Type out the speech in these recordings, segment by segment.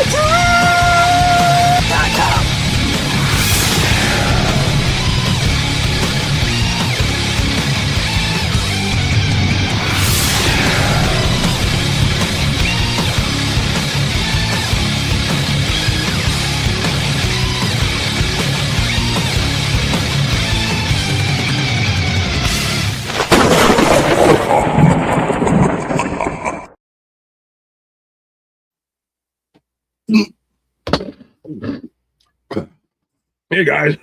Megatronic.com. Hey guys,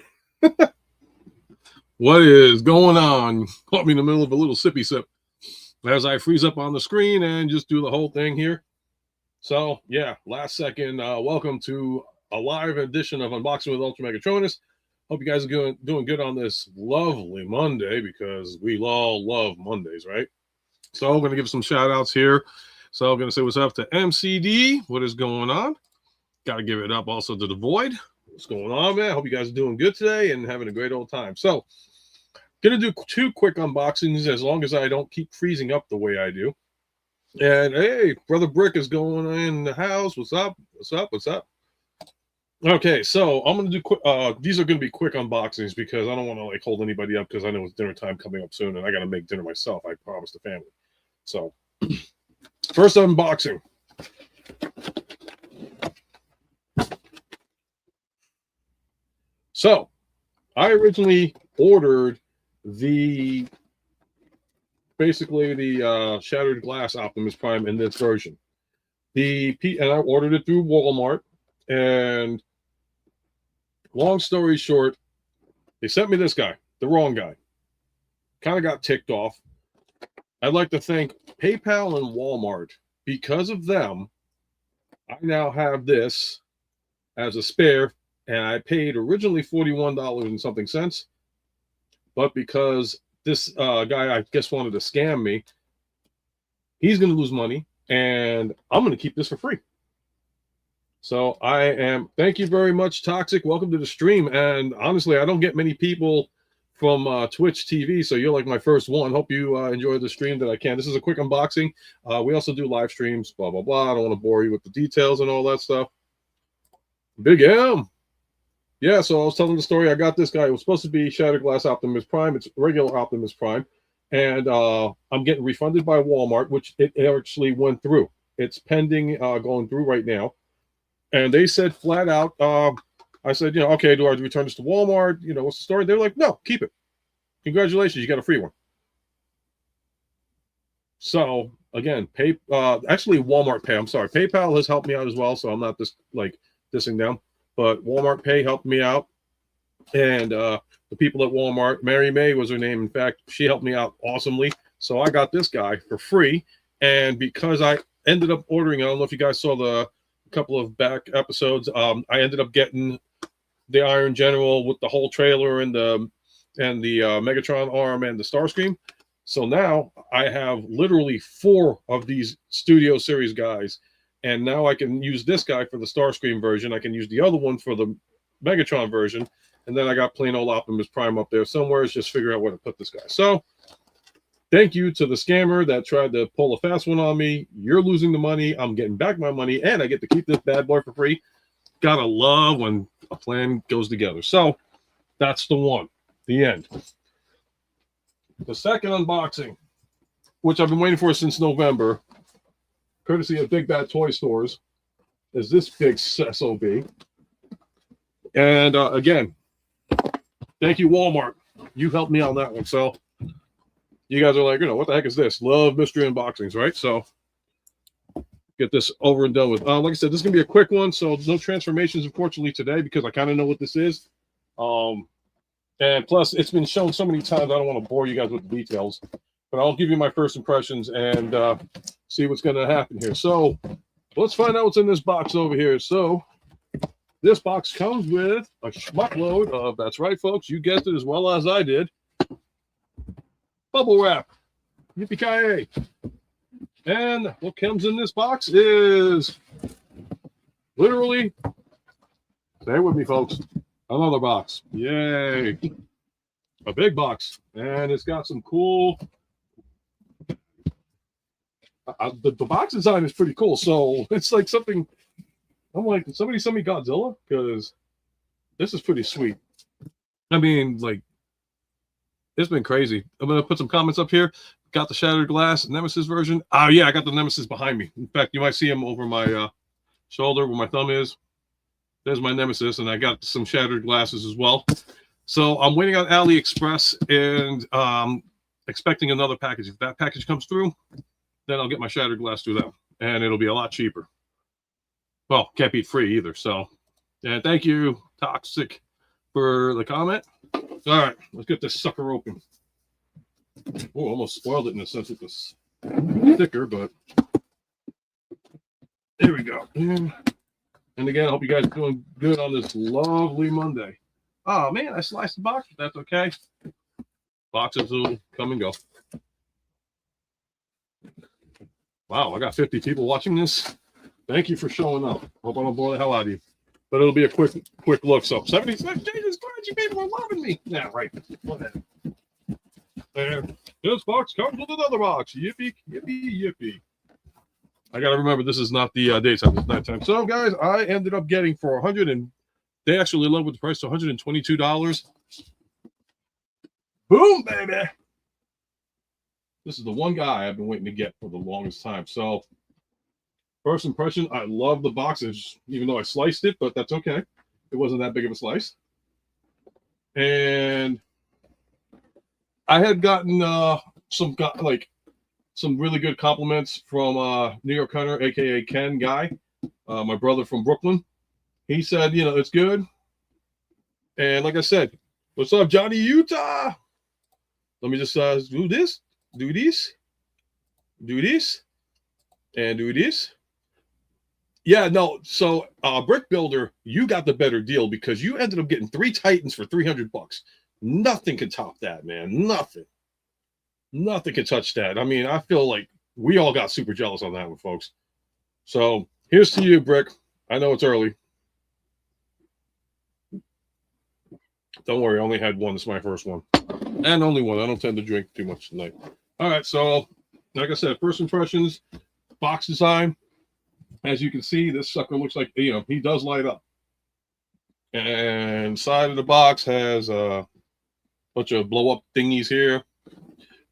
what is going on? Caught me in the middle of a little sippy sip as I freeze up on the screen and just do the whole thing here. So yeah, last second, welcome to a live edition of Unboxing with UltraMegatronus. Hope you guys are doing good on this lovely Monday, because we all love Mondays, right? So I'm going to give some shout outs here. So I'm going to say what's up to MCD. What is going on? Got to give it up also to The Void. What's going on, man? I hope you guys are doing good today and having a great old time. So, gonna do 2 quick unboxings as long as I don't keep freezing up the way I do. And hey, Brother Brick is going in the house. What's up? What's up? What's up? Okay, so I'm gonna do quick. These are gonna be quick unboxings because I don't want to like hold anybody up, because I know it's dinner time coming up soon, and I gotta make dinner myself. I promised the family. So, first unboxing. So, I originally ordered basically the Shattered Glass Optimus Prime in this version. And I ordered it through Walmart, and long story short, they sent me this guy, the wrong guy. Kind of got ticked off. I'd like to thank PayPal and Walmart. Because of them, I now have this as a spare. And I paid originally $41 and something cents, but because this guy, I guess, wanted to scam me, he's going to lose money, and I'm going to keep this for free. So thank you very much, Toxic. Welcome to the stream. And honestly, I don't get many people from Twitch TV, so you're like my first one. Hope you enjoy the stream that I can. This is a quick unboxing. We also do live streams, blah, blah, blah. I don't want to bore you with the details and all that stuff. Big M. Yeah, so I was telling the story. I got this guy. It was supposed to be Shattered Glass Optimus Prime. It's regular Optimus Prime. And I'm getting refunded by Walmart, which it actually went through. It's pending going through right now. And they said flat out, I said, okay, do I return this to Walmart? What's the story? They're like, no, keep it. Congratulations, you got a free one. So, again, actually Walmart Pay. I'm sorry. PayPal has helped me out as well, so I'm not just like dissing them. But Walmart Pay helped me out. And the people at Walmart, Mary May was her name. In fact, she helped me out awesomely. So I got this guy for free. And because I ended up ordering, I don't know if you guys saw the couple of back episodes, I ended up getting the Iron General with the whole trailer and the Megatron arm and the Starscream. So now I have literally 4 of these Studio Series guys. And now I can use this guy for the Starscream version. I can use the other one for the Megatron version. And then I got plain old Optimus Prime up there somewhere. It's just figure out where to put this guy. So thank you to the scammer that tried to pull a fast one on me. You're losing the money. I'm getting back my money. And I get to keep this bad boy for free. Gotta love when a plan goes together. So that's the one. The end. The second unboxing, which I've been waiting for since November, courtesy of Big Bad Toy Stores, is this big SOB. And again, thank you, Walmart. You helped me on that one. So you guys are like, what the heck is this? Love mystery unboxings, right? So get this over and done with. Like I said, this is going to be a quick one. So no transformations, unfortunately, today, because I kind of know what this is. And plus, it's been shown so many times, I don't want to bore you guys with the details. But I'll give you my first impressions and see what's going to happen here. So let's find out what's in this box over here. So this box comes with a schmuckload of, that's right, folks, you guessed it as well as I did, bubble wrap. Yippee-ki-yay. And what comes in this box is literally, stay with me, folks, another box. Yay. A big box. And it's got some cool... the box design is pretty cool. So it's like something I'm like, did somebody send me Godzilla? Because this is pretty sweet. I mean, like, it's been crazy. I'm going to put some comments up here. Got the Shattered Glass Nemesis version. Oh, yeah, I got the Nemesis behind me. In fact, you might see him over my shoulder where my thumb is. There's my Nemesis, and I got some Shattered Glasses as well. So I'm waiting on AliExpress and expecting another package. If that package comes through, then I'll get my Shattered Glass through them, and it'll be a lot cheaper. Well, can't beat free either. So, and thank you, Toxic, for the comment. All right, let's get this sucker open. Oh, almost spoiled it in a sense with this sticker, but there we go. And again, I hope you guys are doing good on this lovely Monday. Oh man, I sliced the box, but that's okay. Boxes will come and go. Wow, I got 50 people watching this. Thank you for showing up. Hope I don't bore the hell out of you. But it'll be a quick look. So 76 Jesus Christ, you people are loving me. Yeah, right. Whatever. And this box comes with another box. Yippee, yippee, yippee. I gotta remember this is not the daytime, it's nighttime. So guys, I ended up getting for 100 and they actually love with the price to $122. Boom, baby. This is the one guy I've been waiting to get for the longest time. So first impression, I love the boxes, even though I sliced it, but that's okay. It wasn't that big of a slice. And I had gotten some really good compliments from New York Hunter, aka Ken Guy, my brother from Brooklyn. He said, you know, it's good. And like I said, what's up, Johnny Utah? Let me just do this, do this, do this, and do this. Yeah, no. So, Brick Builder, you got the better deal because you ended up getting 3 Titans for $300. Nothing can top that, man. Nothing can touch that. I mean, I feel like we all got super jealous on that one, folks. So here's to you, Brick. I know it's early. Don't worry, I only had one. This is my first one. And only one. I don't tend to drink too much tonight. All right, so like I said, first impressions, box design. As you can see, this sucker looks like, you know, he does light up. And side of the box has a bunch of blow-up thingies here.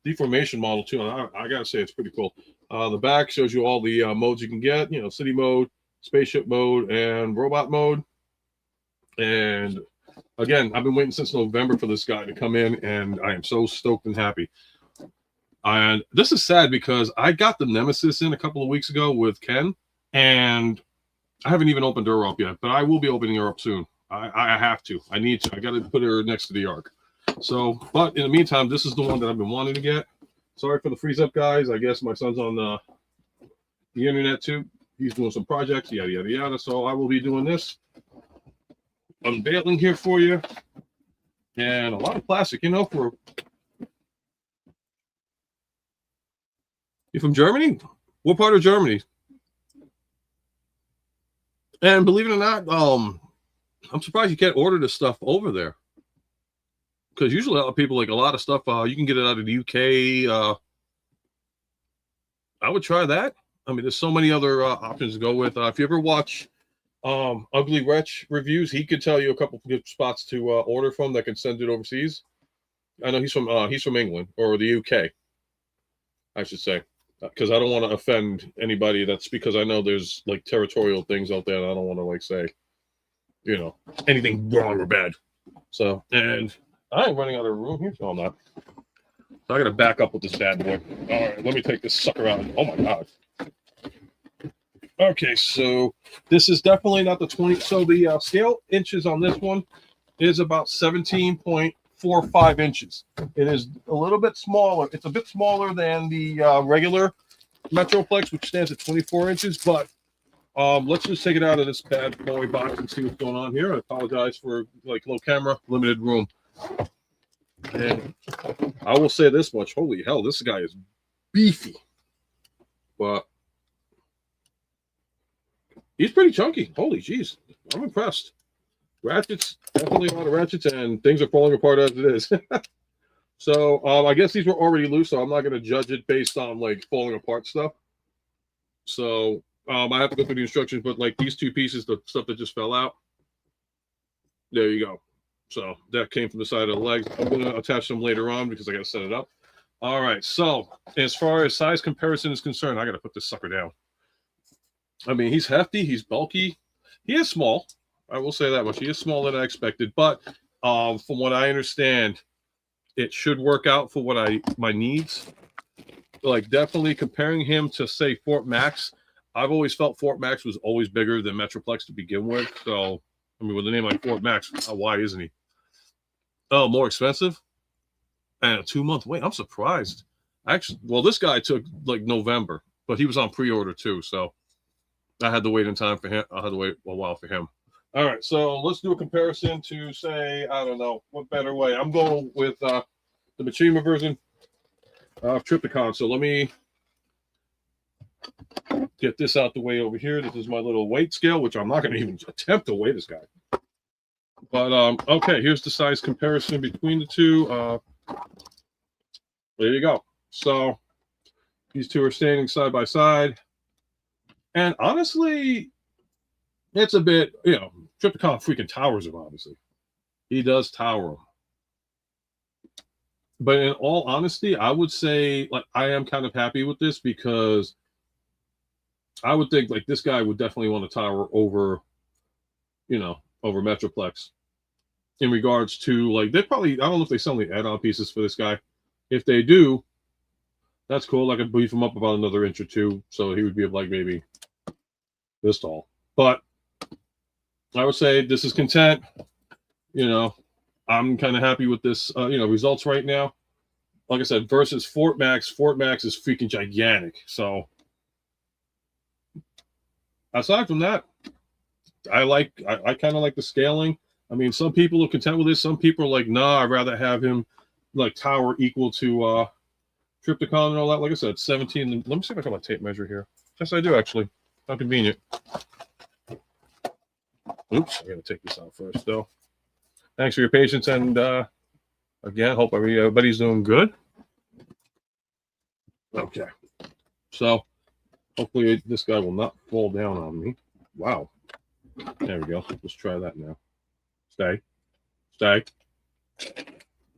Deformation model, too. And I got to say, it's pretty cool. The back shows you all the modes you can get, you know, city mode, spaceship mode, and robot mode. And again, I've been waiting since November for this guy to come in, and I am so stoked and happy. And this is sad because I got the Nemesis in a couple of weeks ago with Ken, and I haven't even opened her up yet, but I will be opening her up soon. I have to. I need to. I got to put her next to the Ark. So, but in the meantime, this is the one that I've been wanting to get. Sorry for the freeze up, guys. I guess my son's on the internet too. He's doing some projects, yada, yada, yada. So I will be doing this. Unveiling here for you. And a lot of plastic, you know, for... You from Germany? What part of Germany? And believe it or not, I'm surprised you can't order this stuff over there. Because usually a lot of people, like a lot of stuff, you can get it out of the UK. I would try that. I mean, there's so many other options to go with. If you ever watch Ugly Wretch reviews, he could tell you a couple of good spots to order from that can send it overseas. I know he's from England or the UK, I should say, because I don't want to offend anybody. That's because I know there's like territorial things out there, and I don't want to like say, you know, anything wrong or bad. So, and I ain't running out of room here. No, I'm not. So I got to back up with this bad boy. All right, let me take this sucker out. Oh my God. Okay, so this is definitely not the 20. So the scale inches on this one is about 17.45 inches. It is a little bit smaller. It's a bit smaller than the regular Metroplex, which stands at 24 inches. But let's just take it out of this bad boy box and see what's going on here. I apologize for like low camera, limited room. And I will say this much. Holy hell, this guy is beefy. But he's pretty chunky. Holy jeez. I'm impressed. Ratchets, definitely a lot of ratchets, and things are falling apart as it is. So I guess these were already loose, so I'm not going to judge it based on like falling apart stuff. So I have to go through the instructions, but like these two pieces, the stuff that just fell out, there you go. So that came from the side of the legs. I'm going to attach them later on because I got to set it up. All right. So as far as size comparison is concerned, I got to put this sucker down. I mean, he's hefty. He's bulky. He is small. I will say that much. He is smaller than I expected. But from what I understand, it should work out for what my needs. Like definitely comparing him to, say, Fort Max. I've always felt Fort Max was always bigger than Metroplex to begin with. So, I mean, with a name like Fort Max, why isn't he? Oh, more expensive? And a 2-month wait. I'm surprised. Actually, well, this guy took like November, but he was on pre-order too. So I had to wait in time for him. I had to wait a while for him. All right. So let's do a comparison to, say, I don't know, what better way. I'm going with the Machinima version of Trypticon. So let me get this out the way over here. This is my little weight scale, which I'm not going to even attempt to weigh this guy. But, okay, here's the size comparison between the two. There you go. So these two are standing side by side. And honestly, it's a bit, Trypticon freaking towers him, obviously. He does tower him. But in all honesty, I would say, like, I am kind of happy with this because I would think, like, this guy would definitely want to tower over, over Metroplex. In regards to, like, they probably, I don't know if they sell any add-on pieces for this guy. If they do, that's cool. I could beef him up about another inch or two, so he would be like maybe this tall. But I would say this is content. I'm kind of happy with this, results right now. Like I said, versus Fort Max. Fort Max is freaking gigantic. So aside from that, I kind of like the scaling. I mean, some people are content with this. Some people are like, nah, I'd rather have him like tower equal to Trypticon and all that. Like I said, 17. Let me see if I got my tape measure here. Yes, I do, actually. How convenient. Oops, I got to take this out first, though. Thanks for your patience, and again, hope everybody's doing good. Okay. So, hopefully this guy will not fall down on me. Wow. There we go. Let's try that now. Stay.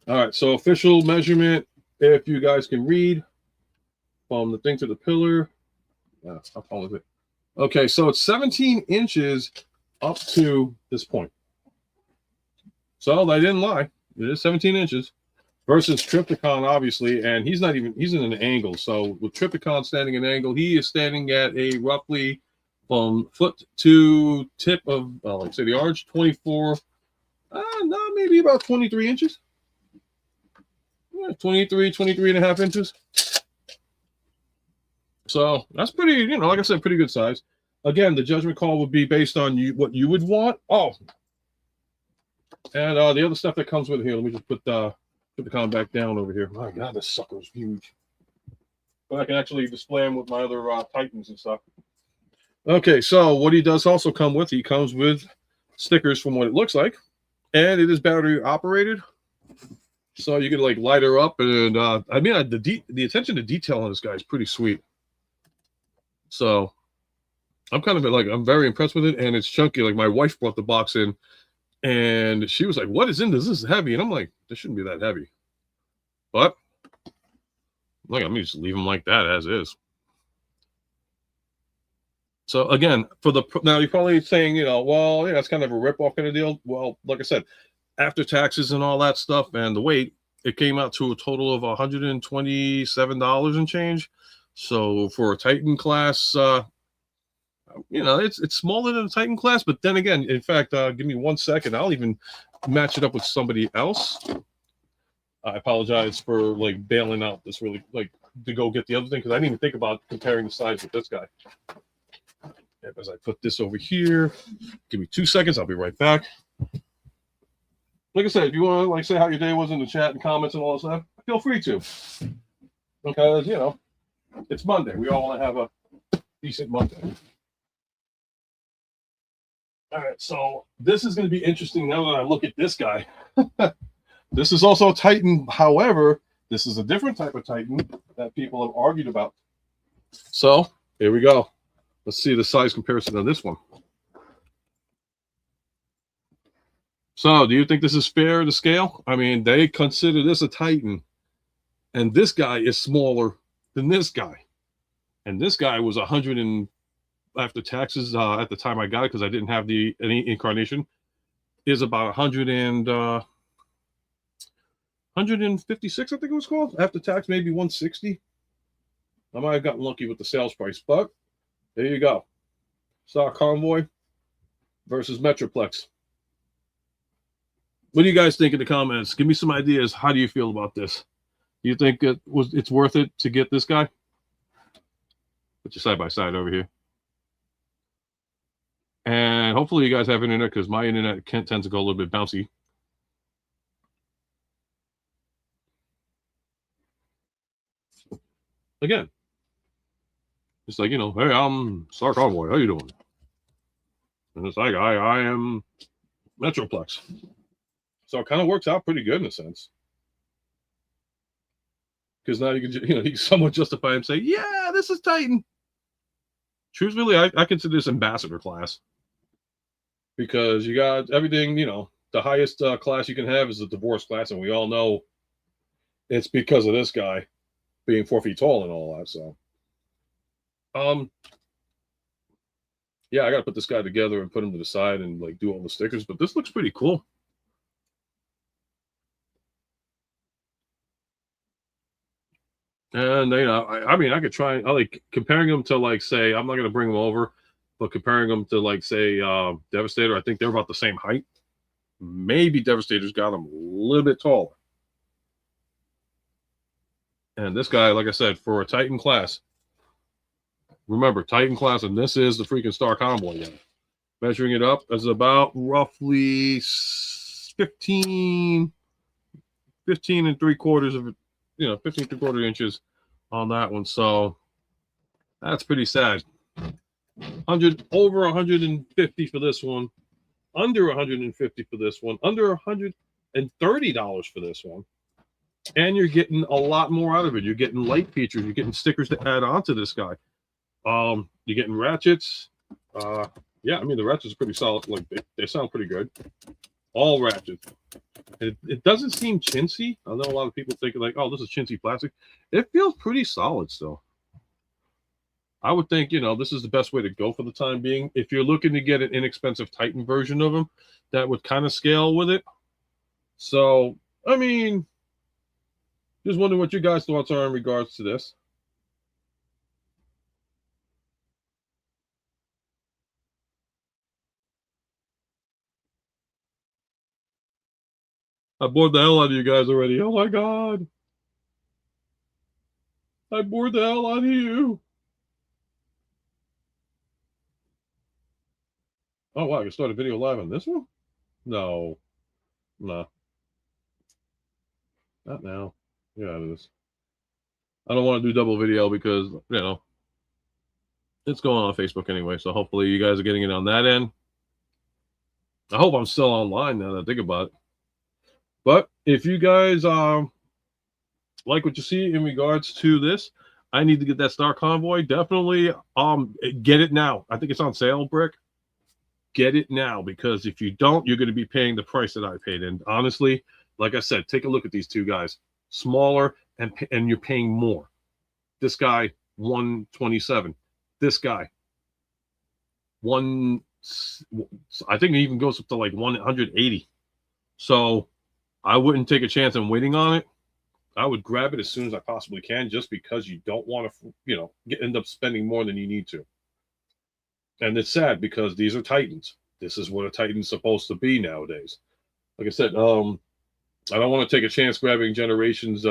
All right, so official measurement, if you guys can read, from the thing to the pillar. How tall is it? Okay, so it's 17 inches up to this point. So they didn't lie. It is 17 inches versus Trypticon, obviously, and he's in an angle. So with Trypticon standing at an angle, he is standing at a roughly from foot to tip of, like say the arch, 24, no, maybe about 23 inches. 23 and a half inches. So that's pretty, like I said, pretty good size. Again, the judgment call would be based on what you would want. Oh, and the other stuff that comes with it here. Let me just put the Trypticon back down over here. My God, this sucker's huge. But I can actually display him with my other Titans and stuff. Okay, so what he does also come with, he comes with stickers from what it looks like, and it is battery operated. So you can like light her up, and I mean the attention to detail on this guy is pretty sweet. So I'm kind of like, I'm very impressed with it, and it's chunky. Like my wife brought the box in, and she was like, "What is in this? This is heavy." And I'm like, "This shouldn't be that heavy." But like, I'm just leave them like that as is. So again, now you're probably saying, well, yeah, it's kind of a rip-off kind of deal. Well, like I said, after taxes and all that stuff and the weight, it came out to a total of $127 and change. So for a Titan class, it's smaller than a Titan class. But then again, in fact, give me 1 second. I'll even match it up with somebody else. I apologize for like bailing out this really like to go get the other thing because I didn't even think about comparing the size with this guy. As I put this over here, give me 2 seconds. I'll be right back. Like I said, if you want to like say how your day was in the chat and comments and all that stuff, feel free to. Because, it's Monday. We all want to have a decent Monday. All right, so this is going to be interesting now that I look at this guy. This is also a Titan. However, this is a different type of Titan that people have argued about. So here we go. Let's see the size comparison on this one. So, do you think this is fair to scale? I mean, they consider this a Titan, and this guy is smaller than this guy. And this guy was 100 and after taxes at the time I got it, because I didn't have any incarnation, is about 100 and 156, I think it was called. After tax, maybe 160. I might have gotten lucky with the sales price, but there you go. Star Convoy versus Metroplex. What do you guys think in the comments? Give me some ideas. How do you feel about this? Do you think it's worth it to get this guy? Put you side by side over here. And hopefully you guys have internet, because my internet tends to go a little bit bouncy. Again, it's like, hey, I'm Star Convoy. How you doing? And it's like, I am Metroplex. So it kind of works out pretty good in a sense. Because now you can, you can somewhat justify and say, yeah, this is Titan. Truthfully, I consider this ambassador class. Because you got everything, the highest class you can have is the divorce class. And we all know it's because of this guy being 4 feet tall and all that. So, yeah, I got to put this guy together and put him to the side and like do all the stickers. But this looks pretty cool. And I mean, I could try. I like comparing them to, like, say, I'm not going to bring them over, but comparing them to, like, say, Devastator. I think they're about the same height. Maybe Devastator's got them a little bit taller. And this guy, like I said, for a Titan class. Remember, Titan class, and this is the freaking Star Convoy. Yeah. Measuring it up is about roughly 15 and 3/4 of it. 15 3/4 inches on that one. So that's pretty sad. Over 150 for this one, under 150 for this one, under $130 for this one. And you're getting a lot more out of it. You're getting light features. You're getting stickers to add on to this guy. You're getting ratchets. Yeah, I mean, the ratchets are pretty solid. Like, they sound pretty good. All ratchets. It doesn't seem chintzy. I know a lot of people think like, oh, this is chintzy plastic. It feels pretty solid still. I would think, this is the best way to go for the time being. If you're looking to get an inexpensive Titan version of them, that would kind of scale with it. So, I mean, just wondering what your guys' thoughts are in regards to this. I bored the hell out of you guys already. Oh my God. I bored the hell out of you. Oh, wow. I can start a video live on this one? No. Nah. Not now. Get out of this. I don't want to do double video because, it's going on Facebook anyway. So hopefully you guys are getting it on that end. I hope I'm still online now that I think about it. But if you guys like what you see in regards to this, I need to get that Star Convoy. Definitely get it now. I think it's on sale, Brick. Get it now, because if you don't, you're going to be paying the price that I paid. And honestly, like I said, take a look at these two guys. Smaller, and you're paying more. This guy, 127. This guy, I think it even goes up to like 180. So I wouldn't take a chance on waiting on it. I would grab it as soon as I possibly can, just because you don't want to, end up spending more than you need to. And it's sad because these are Titans. This is what a Titan's supposed to be nowadays. Like I said, I don't want to take a chance grabbing Generations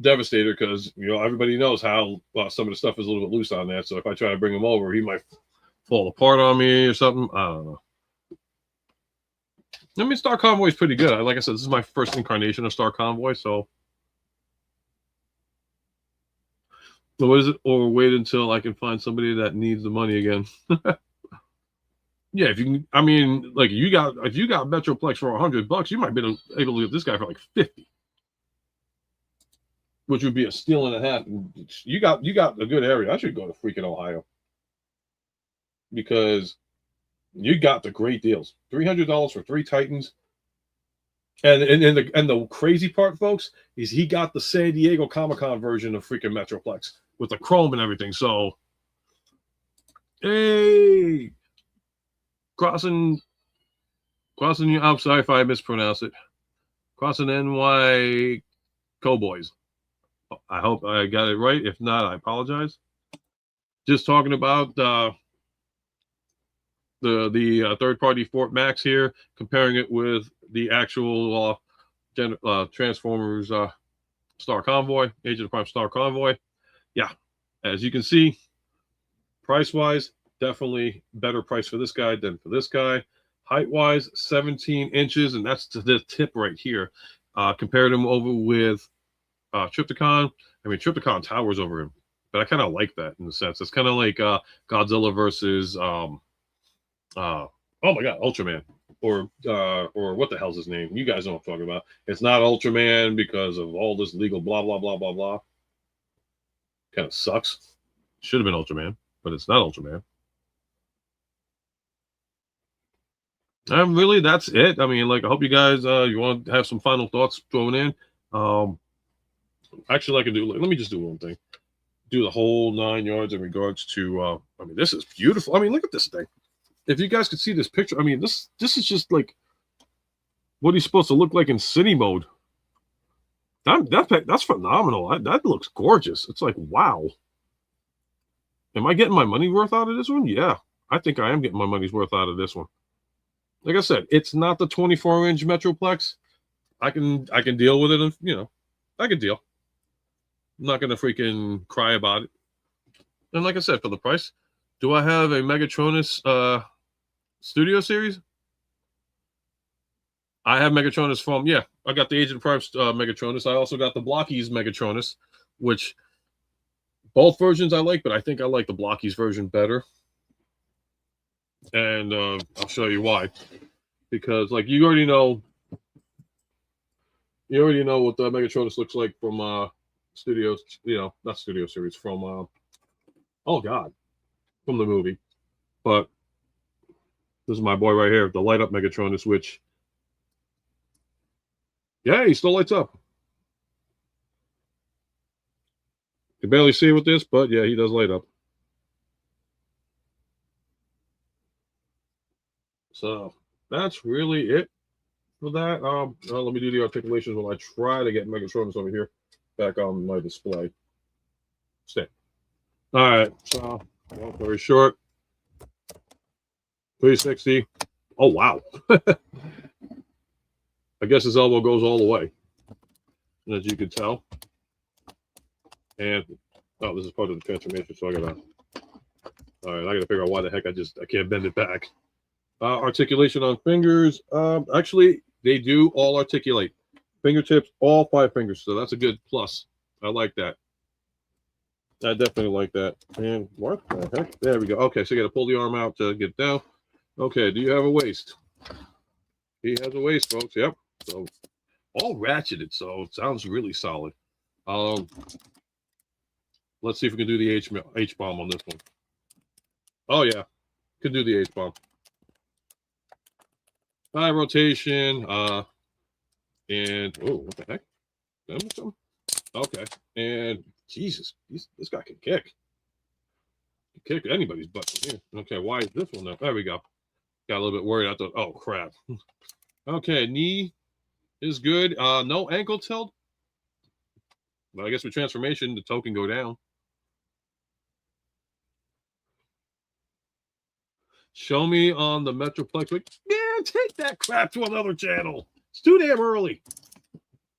Devastator, because everybody knows how some of the stuff is a little bit loose on that. So if I try to bring him over, he might fall apart on me or something. I don't know. I mean, Star Convoy is pretty good. Like I said, this is my first incarnation of Star Convoy, so what is it? Or wait until I can find somebody that needs the money again. Yeah, if you can, I mean, like if you got Metroplex for $100, you might be able to get this guy for like 50, which would be a steal and a half. You got a good area. I should go to freaking Ohio. because you got the great deals. $300 for 3 Titans. And the crazy part, folks, is he got the San Diego Comic-Con version of freaking Metroplex with the chrome and everything. So, hey, crossing you. I'm sorry if I mispronounced it. Crossing NY Cowboys. I hope I got it right. If not, I apologize. Just talking about the third-party Fort Max here, comparing it with the actual Transformers Star Convoy, Agent of Prime Star Convoy. Yeah, as you can see, price-wise, definitely better price for this guy than for this guy. Height-wise, 17 inches, and that's to the tip right here. Compared him over with Trypticon. I mean, Trypticon towers over him, but I kind of like that in a sense. It's kind of like Godzilla versus oh my God, Ultraman, or what the hell's his name? You guys know what I'm talking about. It's not Ultraman because of all this legal blah blah blah blah blah. Kind of sucks. Should have been Ultraman, but it's not Ultraman. And really, that's it. I mean, like, I hope you guys you want to have some final thoughts thrown in. Actually, I can do. Let me just do one thing. Do the whole 9 yards in regards to. I mean, this is beautiful. I mean, look at this thing. If you guys could see this picture, I mean, this is just like what he's supposed to look like in city mode. That's phenomenal. That looks gorgeous. It's like, wow. Am I getting my money worth out of this one? Yeah, I think I am getting my money's worth out of this one. Like I said, it's not the 24-inch Metroplex. I can deal with it, and I can deal. I'm not gonna freaking cry about it. And like I said, for the price, do I have a Megatronus Studio Series? I have Megatronus from, I got the Agent Prime Megatronus. I also got the Blockies Megatronus, which both versions I like, but I think I like the Blockies version better. And I'll show you why. Because, like, you already know what the Megatronus looks like from Studios, not Studio Series, from, oh God, from the movie. But this is my boy right here, the light up Megatronus, which, yeah, he still lights up. You can barely see with this, but yeah, he does light up. So that's really it for that. Let me do the articulations while I try to get Megatronus over here back on my display. Stay. All right, so long story short, 360. Oh wow. I guess his elbow goes all the way, as you can tell. And this is part of the transformation, so I gotta figure out why the heck I can't bend it back. Articulation on fingers. Actually, they do all articulate. Fingertips, all 5 fingers, so that's a good plus. I like that. I definitely like that. And what the heck? There we go. Okay, so you got to pull the arm out to get down. Okay, do you have a waist? He has a waist, folks. Yep. So all ratcheted, so it sounds really solid. Let's see if we can do the H-bomb on this one. Oh yeah, could do the H-bomb. High rotation. And what the heck? Okay, and Jesus, this guy can kick. Kick anybody's butt from here. Okay, why is this one though? There we go. Got a little bit worried. I thought, oh crap. Okay, knee is good. No ankle tilt. But I guess with transformation, the toe can go down. Show me on the Metroplex. Like, yeah, take that crap to another channel. It's too damn early.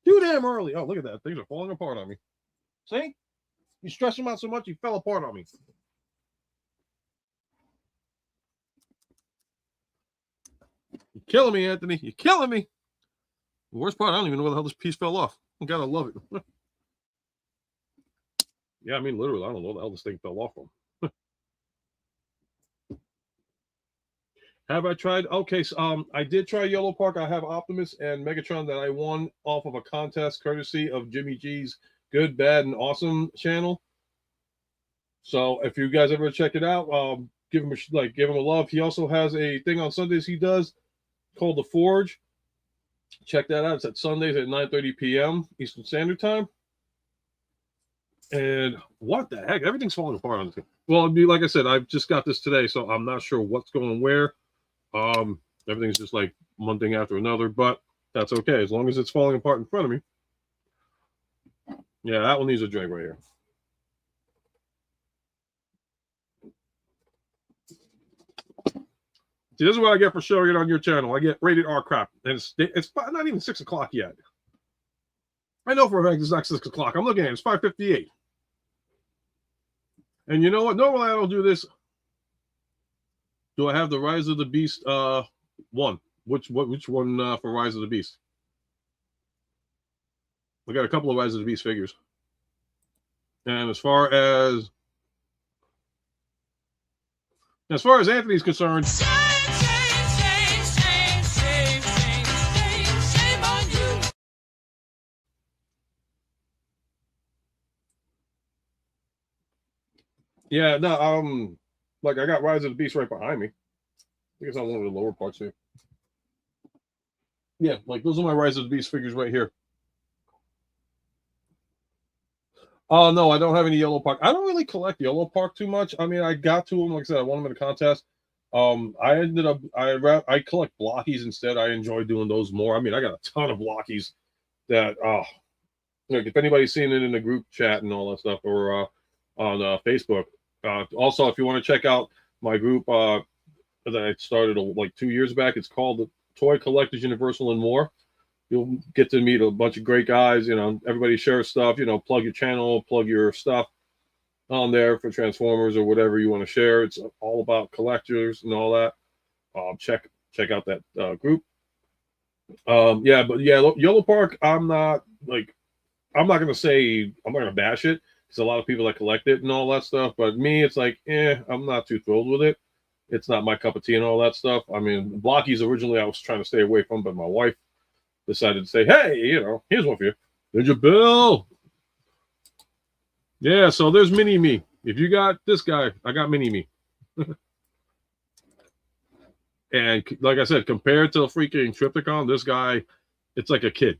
Too damn early. Oh, look at that. Things are falling apart on me. See? You stress him out so much, he fell apart on me. You're killing me, Anthony. You're killing me. The worst part, I don't even know where the hell this piece fell off. Oh, God, I love it. Yeah, I mean, literally, I don't know where the hell this thing fell off from. Have I tried? Okay, so I did try Yellow Park. I have Optimus and Megatron that I won off of a contest courtesy of Jimmy G's Good, Bad, and Awesome channel. So if you guys ever check it out, give him a love. He also has a thing on Sundays he does called The Forge. Check that out. It's at Sundays at 9:30 p.m. Eastern Standard Time. And what the heck? Everything's falling apart on this. Well, like I said, I've just got this today, so I'm not sure what's going where. Everything's just like one thing after another, but that's okay as long as it's falling apart in front of me. Yeah, that one needs a drink right here. See, this is what I get for showing it on your channel. I get rated R crap, and it's not even 6 o'clock yet. I know for a fact it's not 6 o'clock. I'm looking at it. It's 5:58. And you know what? Normally I don't do this. Do I have the Rise of the Beast one? Which one for Rise of the Beast? We got a couple of Rise of the Beast figures. And as far as Anthony's concerned, yeah, no, like I got Rise of the Beast right behind me. I think it's on one of the lower parts here. Yeah, like those are my Rise of the Beast figures right here. Oh, no, I don't have any Yellow Park. I don't really collect Yellow Park too much. I mean, I got to them. Like I said, I won them in a contest. I collect blockies instead. I enjoy doing those more. I mean, I got a ton of blockies that, like if anybody's seen it in the group chat and all that stuff, or on Facebook. Also, if you want to check out my group that I started like 2 years back, it's called the Toy Collectors Universal and More. You'll get to meet a bunch of great guys. You know, everybody shares stuff. You know, plug your channel, plug your stuff on there for Transformers or whatever you want to share. It's all about collectors and all that. Check out that group. Yeah, but yeah, Yellow Park. I'm not gonna say I'm not gonna bash it. There's a lot of people that collect it and all that stuff. But me, it's like, I'm not too thrilled with it. It's not my cup of tea and all that stuff. I mean, blockies originally I was trying to stay away from, but my wife decided to say, hey, you know, here's one for you. Ninja Bill. Yeah, so there's Mini Me. If you got this guy, I got Mini Me. And like I said, compared to the freaking Triptychon, this guy, it's like a kid.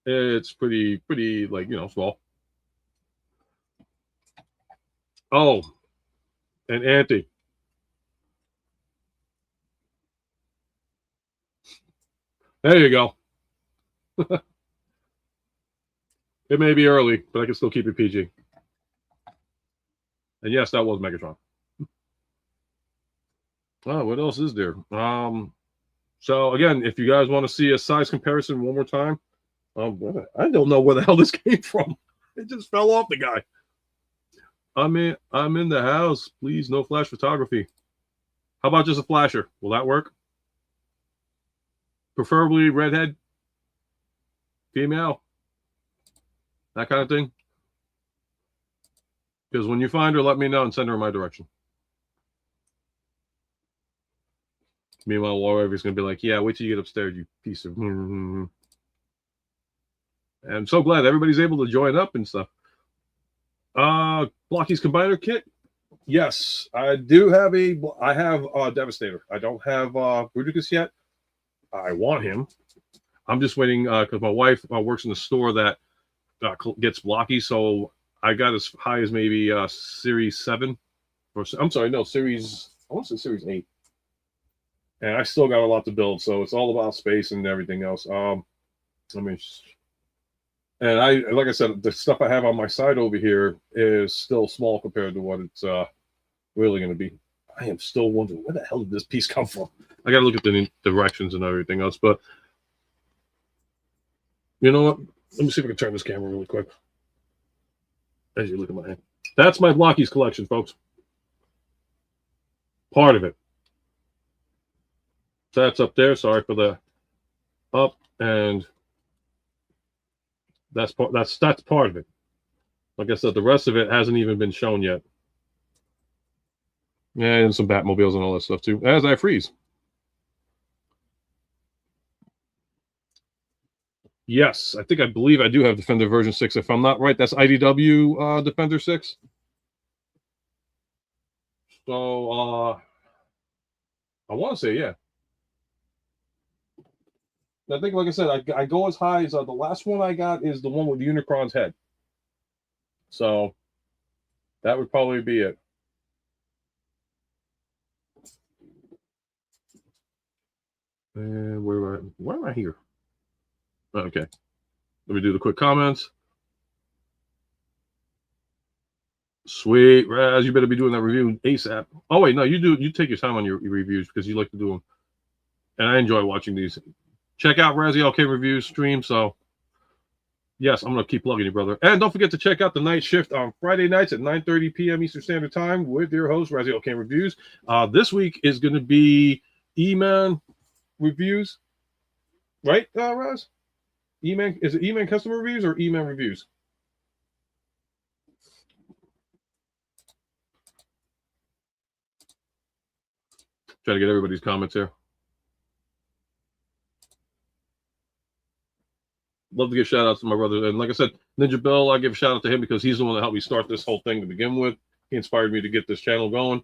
It's pretty like, you know, small. Oh, and Auntie. There you go. It may be early, but I can still keep it PG. And yes, that was Megatron. Oh, what else is there? So again, if you guys want to see a size comparison one more time, I don't know where the hell this came from. It just fell off the guy. I'm in the house. Please, no flash photography. How about just a flasher? Will that work? Preferably redhead, female, that kind of thing. Because when you find her, let me know and send her in my direction. Meanwhile, Warwick's going to be like, yeah, wait till you get upstairs, you piece of... And I'm so glad everybody's able to join up and stuff. Blockies Combiner Kit. Yes, I do have I have Devastator. I don't have Bruticus yet. I want him. I'm just waiting because my wife works in the store that gets blockies, so I got as high as maybe Series 7. Or I'm sorry, no, Series... I want to say Series 8. And I still got a lot to build, so it's all about space and everything else. I mean, and like I said, the stuff I have on my side over here is still small compared to what it's really going to be. I am still wondering where the hell did this piece come from. I got to look at the directions and everything else, but you know what? Let me see if I can turn this camera really quick. As you look at my hand, that's my Blockies collection, folks. Part of it. That's up there. Sorry for the up, and that's part of it. Like I said, the rest of it hasn't even been shown yet. Yeah, and some Batmobiles and all that stuff too. As I freeze. Yes, I believe I do have Defender version 6. If I'm not right, that's IDW Defender 6. So I want to say, yeah. I think, like I said, I go as high as the last one I got is the one with Unicron's head. So that would probably be it. And where am I here? Okay. Let me do the quick comments. Sweet, Raz, you better be doing that review ASAP. Oh wait, no, you do. You take your time on your reviews because you like to do them, and I enjoy watching these. Check out Razzie LK reviews stream. So yes, I'm gonna keep plugging you, brother. And don't forget to check out the night shift on Friday nights at 9:30 p.m. Eastern Standard Time with your host Razzie LK reviews. This week is going to be E-Man reviews, right, Raz? E-Man, is it E-Man customer reviews or E-Man reviews? Try to get everybody's comments here. Love to give shout outs to my brother. And like I said, Ninja Bill, I give a shout out to him because he's the one that helped me start this whole thing to begin with. He inspired me to get this channel going.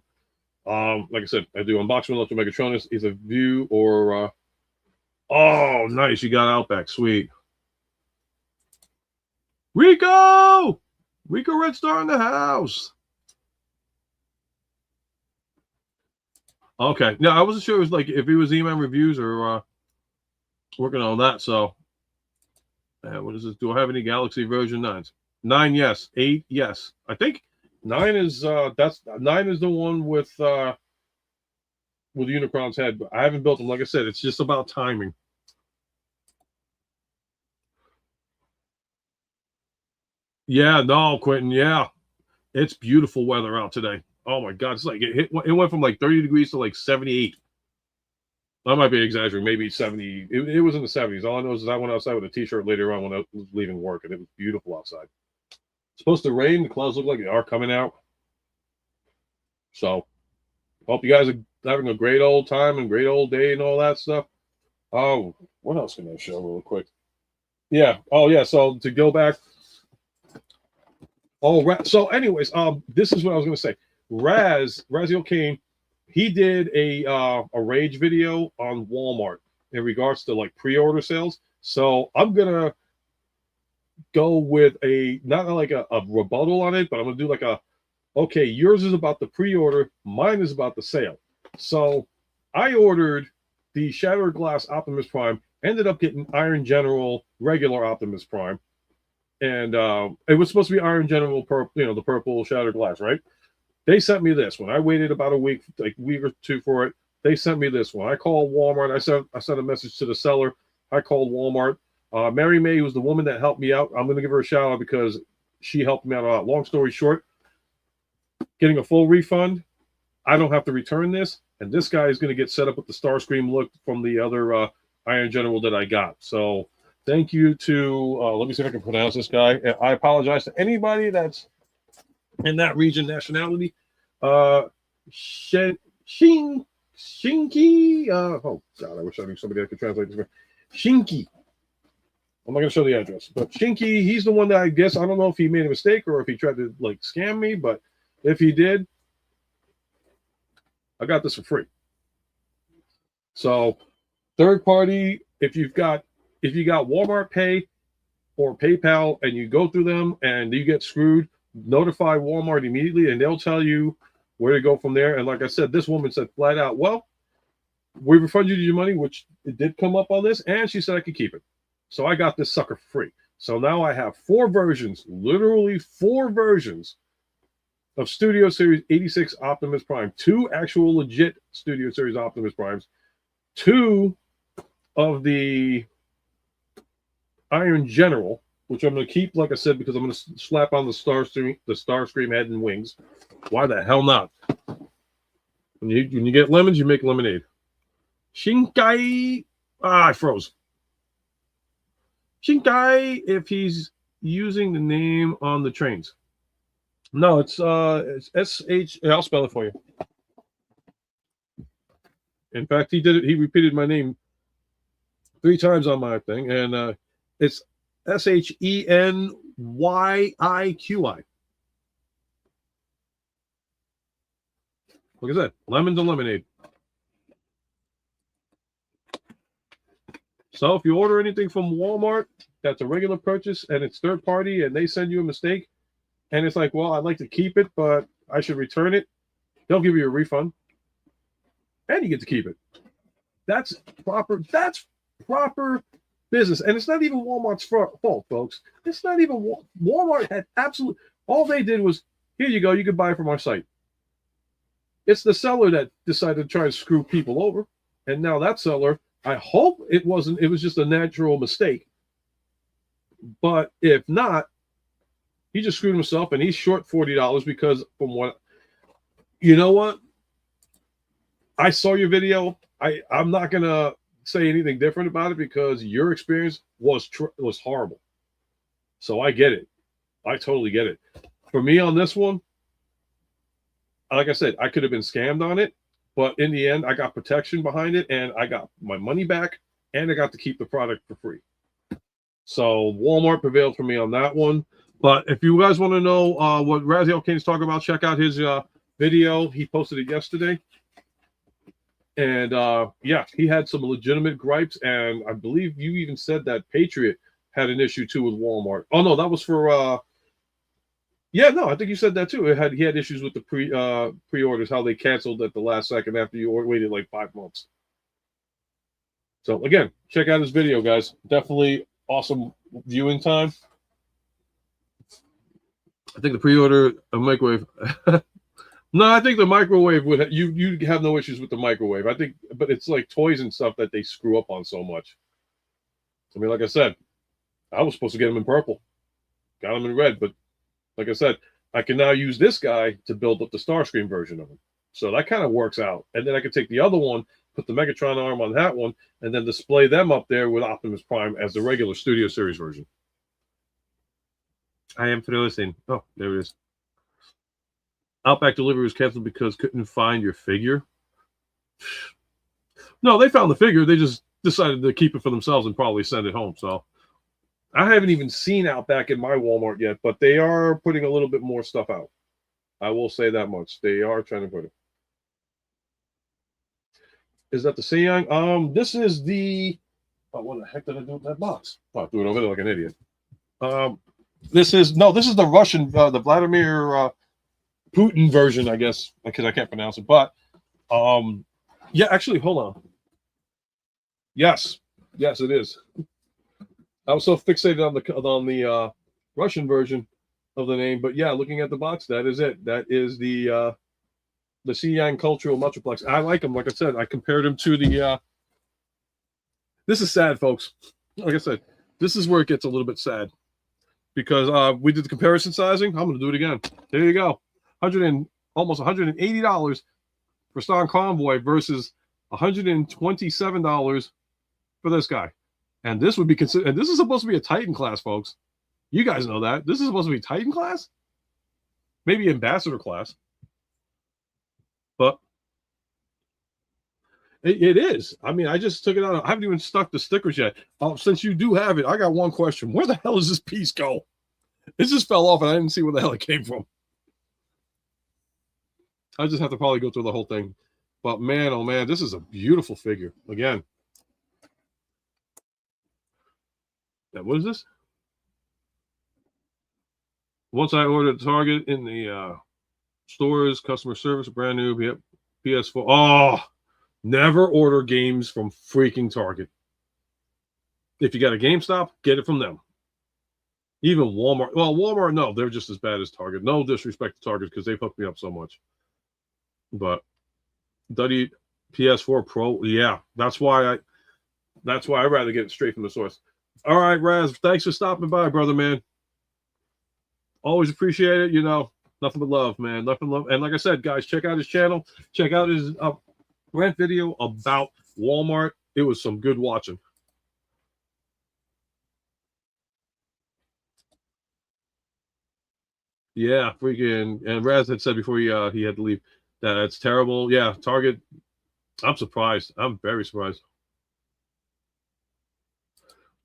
Like I said, I do unboxing with UltraMegatronus, either view or oh, nice. You got Outback. Sweet. Rico Red Star in the house. Okay. Now I wasn't sure it was like if he was E-Man reviews or working on that. So what is this? Do I have any Galaxy version 9s? 9, yes. 8, yes. I think 9 is that's 9 is the one with Unicron's head, but I haven't built them. Like I said, it's just about timing. Yeah, no, Quentin. Yeah, it's beautiful weather out today. Oh my God, it's like it went from like 30 degrees to like 78. I might be exaggerating, maybe 70. It was in the 70s. All I know is I went outside with a t-shirt later on when I was leaving work, and it was beautiful outside. It's supposed to rain. The clouds look like they are coming out. So, hope you guys are having a great old time and great old day and all that stuff. Oh, what else can I show real quick? Yeah. Oh, yeah. So to go back. Oh, so anyways, this is what I was going to say. Razzie Kane, he did a rage video on Walmart in regards to like pre-order sales. So I'm gonna go with not like a rebuttal on it, but I'm gonna do like okay, yours is about the pre-order, mine is about the sale. So I ordered the Shattered Glass Optimus Prime, ended up getting Iron General regular Optimus Prime, and it was supposed to be Iron General the purple Shattered Glass, right? They sent me this one. I waited about a week or two for it. They sent me this one. I called Walmart. I sent a message to the seller. I called Walmart. Mary May was the woman that helped me out. I'm going to give her a shout out because she helped me out a lot. Long story short, getting a full refund. I don't have to return this, and this guy is going to get set up with the Starscream look from the other Iron General that I got. So thank you to, let me see if I can pronounce this guy. I apologize to anybody that's in that region nationality. Shinky. Oh God, I wish I knew somebody that could translate this. Shinky. I'm not gonna show the address, but Shinky, he's the one that I guess I don't know if he made a mistake or if he tried to like scam me, but if he did, I got this for free. So third party, if you got Walmart Pay or PayPal and you go through them and you get screwed, notify Walmart immediately and they'll tell you where to go from there. And like I said, this woman said flat out, well, we refund you your money, which it did come up on this, and she said I could keep it. So I got this sucker for free. So now I have 4 versions, literally 4 versions of Studio Series 86 Optimus Prime, 2 actual legit Studio Series Optimus Primes, 2 of the Iron General, which I'm going to keep, like I said, because I'm going to slap on the Starscream head and wings. Why the hell not? When you get lemons, you make lemonade. Shinkai. I froze. Shinkai, if he's using the name on the trains. No, it's SH. I'll spell it for you. In fact, he did it. He repeated my name 3 times on my thing, and it's SHENYIQI. Like I said, lemons and lemonade. So if you order anything from Walmart that's a regular purchase and it's third party and they send you a mistake and it's like, well, I'd like to keep it, but I should return it, they'll give you a refund and you get to keep it. That's proper business. And it's not even Walmart's fault, folks. It's not even Walmart had absolute, all they did was, here you go, you can buy it from our site. It's the seller that decided to try to screw people over. And now that seller, I hope it was just a natural mistake. But if not, he just screwed himself and he's short $40 because from what, you know what? I saw your video. I'm not going to say anything different about it because your experience was horrible. So I get it. I totally get it. For me on this one, like I said, I could have been scammed on it. But in the end, I got protection behind it, and I got my money back, and I got to keep the product for free. So Walmart prevailed for me on that one. But if you guys want to know what Raziel Kane's talking about, check out his video. He posted it yesterday. And, yeah, he had some legitimate gripes, and I believe you even said that Patriot had an issue, too, with Walmart. Oh, no, that was for yeah, no, I think you said that too. He had issues with the pre-orders, how they canceled at the last second after you waited like 5 months. So again, check out his video, guys. Definitely awesome viewing time. I think the pre-order a microwave. No, I think the microwave would you have no issues with the microwave. I think, but it's like toys and stuff that they screw up on so much. I mean, like I said, I was supposed to get them in purple, got them in red, but like I said, I can now use this guy to build up the Starscream version of him. So that kind of works out. And then I can take the other one, put the Megatron arm on that one, and then display them up there with Optimus Prime as the regular Studio Series version. I am listening. Oh, there it is. Outback delivery was canceled because couldn't find your figure. No, they found the figure. They just decided to keep it for themselves and probably send it home. So I haven't even seen Outback in my Walmart yet, but they are putting a little bit more stuff out. I will say that much. They are trying to put it. Is that the Seiyang? This is the. Oh, what the heck did I do with that box? Oh, I threw it over there like an idiot. This is the Russian, the Vladimir Putin version, I guess, because I can't pronounce it. But yeah, actually, hold on. Yes, it is. I was so fixated on the Russian version of the name, but yeah, looking at the box, that is it. That is the Seiyang Cultural Metroplex. I like him. Like I said, I compared him to the. This is sad, folks. Like I said, this is where it gets a little bit sad because we did the comparison sizing. I'm going to do it again. There you go, almost $180 for Star Convoy versus $127 for this guy. And this would be considered, and this is supposed to be a Titan class, folks. You guys know that. This is supposed to be Titan class? Maybe Ambassador class. But it is. I mean, I just took it out. I haven't even stuck the stickers yet. Since you do have it, I got one question. Where the hell does this piece go? It just fell off and I didn't see where the hell it came from. I just have to probably go through the whole thing. But man, oh man, this is a beautiful figure. Again. What is this? Once I ordered Target in the stores, customer service, brand new. Yep, PS4. Oh, never order games from freaking Target. If you got a GameStop, get it from them. Even Walmart. Well, Walmart, no, they're just as bad as Target. No disrespect to Target because they've hooked me up so much. But PS4 Pro, yeah, that's why I'd rather get it straight from the source. All right, Raz, thanks for stopping by, brother, man. Always appreciate it. You know, nothing but love, man. Nothing but love. And like I said, guys, check out his channel. Check out his rant video about Walmart. It was some good watching. Yeah, freaking. And Raz had said before he had to leave that it's terrible. Yeah, Target. I'm surprised. I'm very surprised.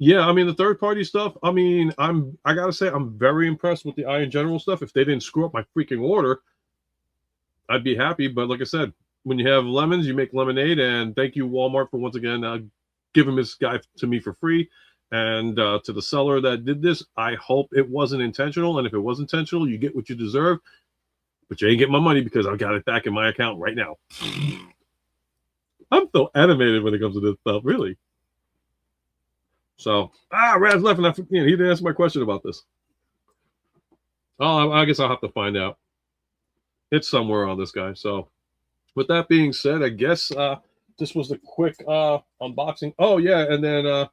Yeah, I mean the third-party stuff. I mean, I gotta say I'm very impressed with the Iron General stuff. If they didn't screw up my freaking order, I'd be happy. But like I said, when you have lemons, you make lemonade. And thank you, Walmart, for once again giving this guy to me for free. And to the seller that did this, I hope it wasn't intentional. And if it was intentional, you get what you deserve. But you ain't getting my money because I've got it back in my account right now. I'm so animated when it comes to this stuff, really. So, Raz left, and he didn't answer my question about this. Oh, I guess I'll have to find out. It's somewhere on this guy. So, with that being said, I guess this was the quick unboxing. Oh yeah, and then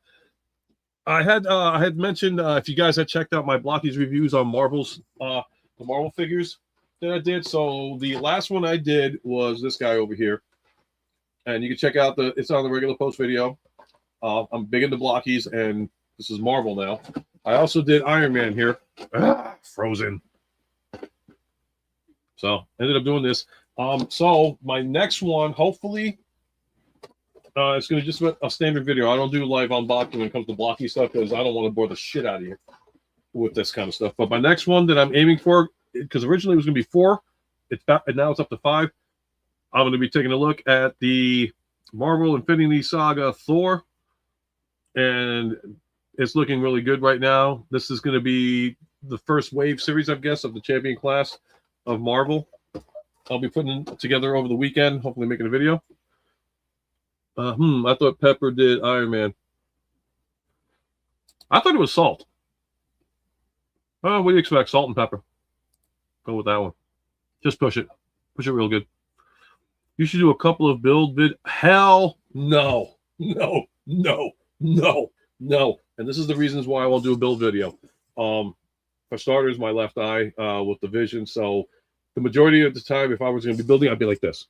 I had mentioned if you guys had checked out my Blockies reviews on Marvel's the Marvel figures that I did. So the last one I did was this guy over here, and you can check out it's on the regular post video. I'm big into Blockies, and this is Marvel now. I also did Iron Man here. Frozen. So ended up doing this. So my next one, hopefully, it's going to just be a standard video. I don't do live unboxing when it comes to blocky stuff because I don't want to bore the shit out of you with this kind of stuff. But my next one that I'm aiming for, because originally it was going to be 4, now it's up to 5. I'm going to be taking a look at the Marvel Infinity Saga Thor, and it's looking really good right now. This is going to be the first wave series, I guess, of the champion class of Marvel. I'll be putting it together over the weekend, hopefully making a video. I thought Pepper did Iron Man. I thought it was Salt. Oh, what do you expect? Salt and Pepper. Go with that one. Just push it. Push it real good. You should do a couple of build vid. Hell no. No. No. No. No. And this is the reasons why I won't do a build video. For starters, my left eye with the vision. So the majority of the time, if I was going to be building, I'd be like this.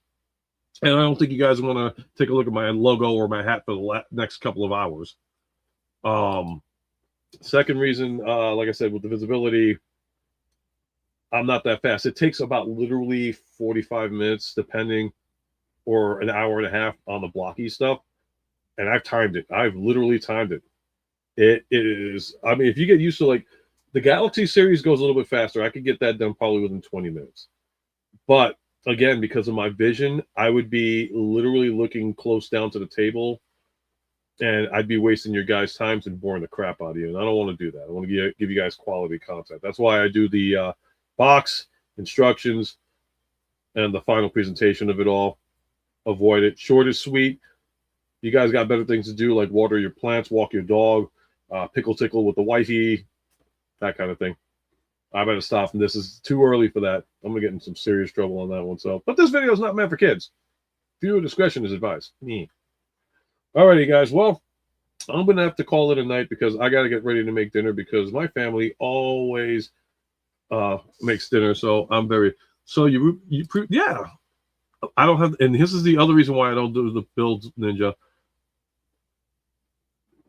And I don't think you guys want to take a look at my logo or my hat for the next couple of hours. Second reason, like I said, with the visibility, I'm not that fast. It takes about literally 45 minutes, depending, or an hour and a half on the blocky stuff. And I've timed it. I've literally timed it. It is, I mean, if you get used to, like, the Galaxy series goes a little bit faster. I could get that done probably within 20 minutes. But again, because of my vision, I would be literally looking close down to the table, and I'd be wasting your guys' times and boring the crap out of you. And I don't want to do that. I want to give you guys quality content. That's why I do the box, instructions, and the final presentation of it all. Avoid it. Short is sweet. You guys got better things to do, like water your plants, walk your dog, pickle tickle with the wifey, that kind of thing. I better stop, and this is too early for that. I'm gonna get in some serious trouble on that one. So, but this video is not meant for kids. Viewer discretion is advised. Alrighty, guys. Well, I'm gonna have to call it a night because I gotta get ready to make dinner because my family always makes dinner. So I'm very yeah. I don't have, and this is the other reason why I don't do the builds ninja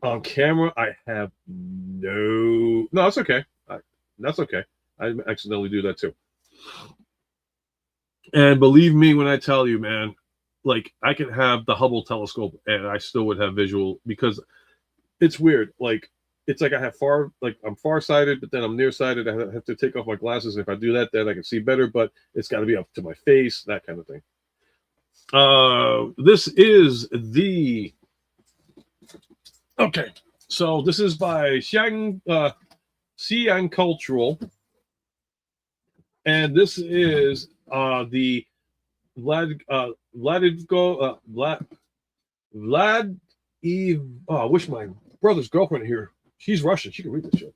on camera. I have no. That's okay. That's okay. I accidentally do that too. And believe me when I tell you, man, like I could have the Hubble telescope and I still would have visual because it's weird. Like it's like I have I'm farsighted, but then I'm nearsighted. I have to take off my glasses. And if I do that, then I can see better, but it's got to be up to my face, that kind of thing. This is the okay. So this is by Xiang Cultural, and this is the Vladivko I wish my brother's girlfriend here. She's Russian. She can read this shit.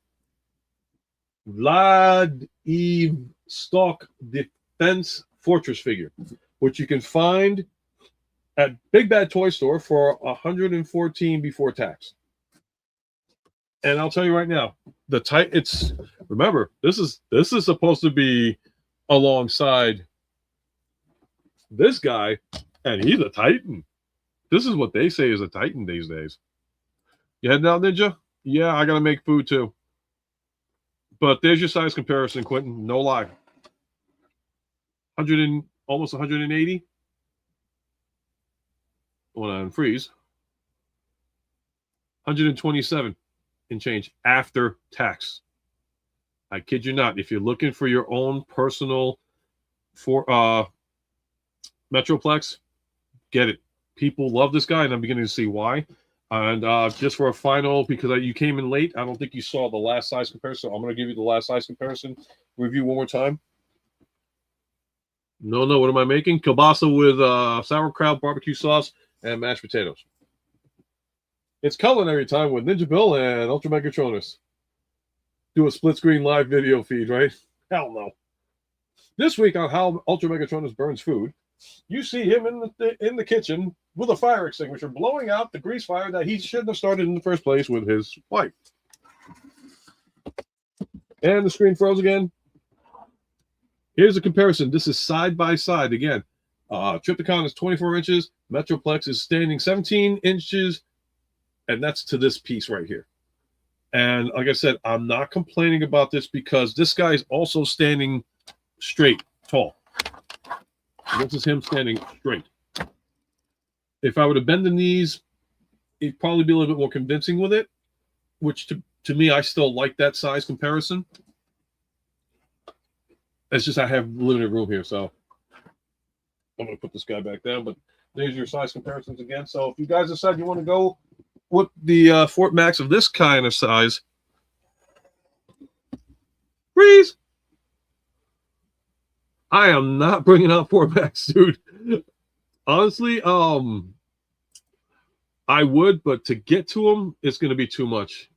Vladivostok Defense Fortress figure, which you can find at Big Bad Toy Store for $114 before tax. And I'll tell you right now, remember, this is supposed to be alongside this guy, and he's a Titan. This is what they say is a Titan these days. You heading out, Ninja? Yeah, I gotta make food too. But there's your size comparison, Quentin. No lie. Almost 180. When I unfreeze. 127 and change after tax. I kid you not. If you're looking for your own personal Metroplex, get it. People love this guy, and I'm beginning to see why. And just for a final, because you came in late, I don't think you saw the last size comparison. So I'm going to give you the last size comparison review one more time. No, what am I making? Kielbasa with sauerkraut, barbecue sauce, and mashed potatoes. It's culinary time with Ninja Bill and UltraMegatronus. Do a split screen live video feed, right? Hell no. This week on how UltraMegatronus burns food, you see him in the kitchen with a fire extinguisher blowing out the grease fire that he shouldn't have started in the first place with his wife. And the screen froze again. Here's a comparison. This is side by side again. Trypticon is 24 inches. Metroplex is standing 17 inches. And that's to this piece right here. And like I said, I'm not complaining about this because this guy is also standing straight, tall. This is him standing straight. If I were to bend the knees, it'd probably be a little bit more convincing with it, which to me, I still like that size comparison. It's just I have limited room here, so I'm going to put this guy back down. But there's your size comparisons again. So if you guys decide you want to go with the Fort Max of this kind of size, freeze. I am not bringing out Fort Max, dude. Honestly, I would, but to get to them, it's going to be too much.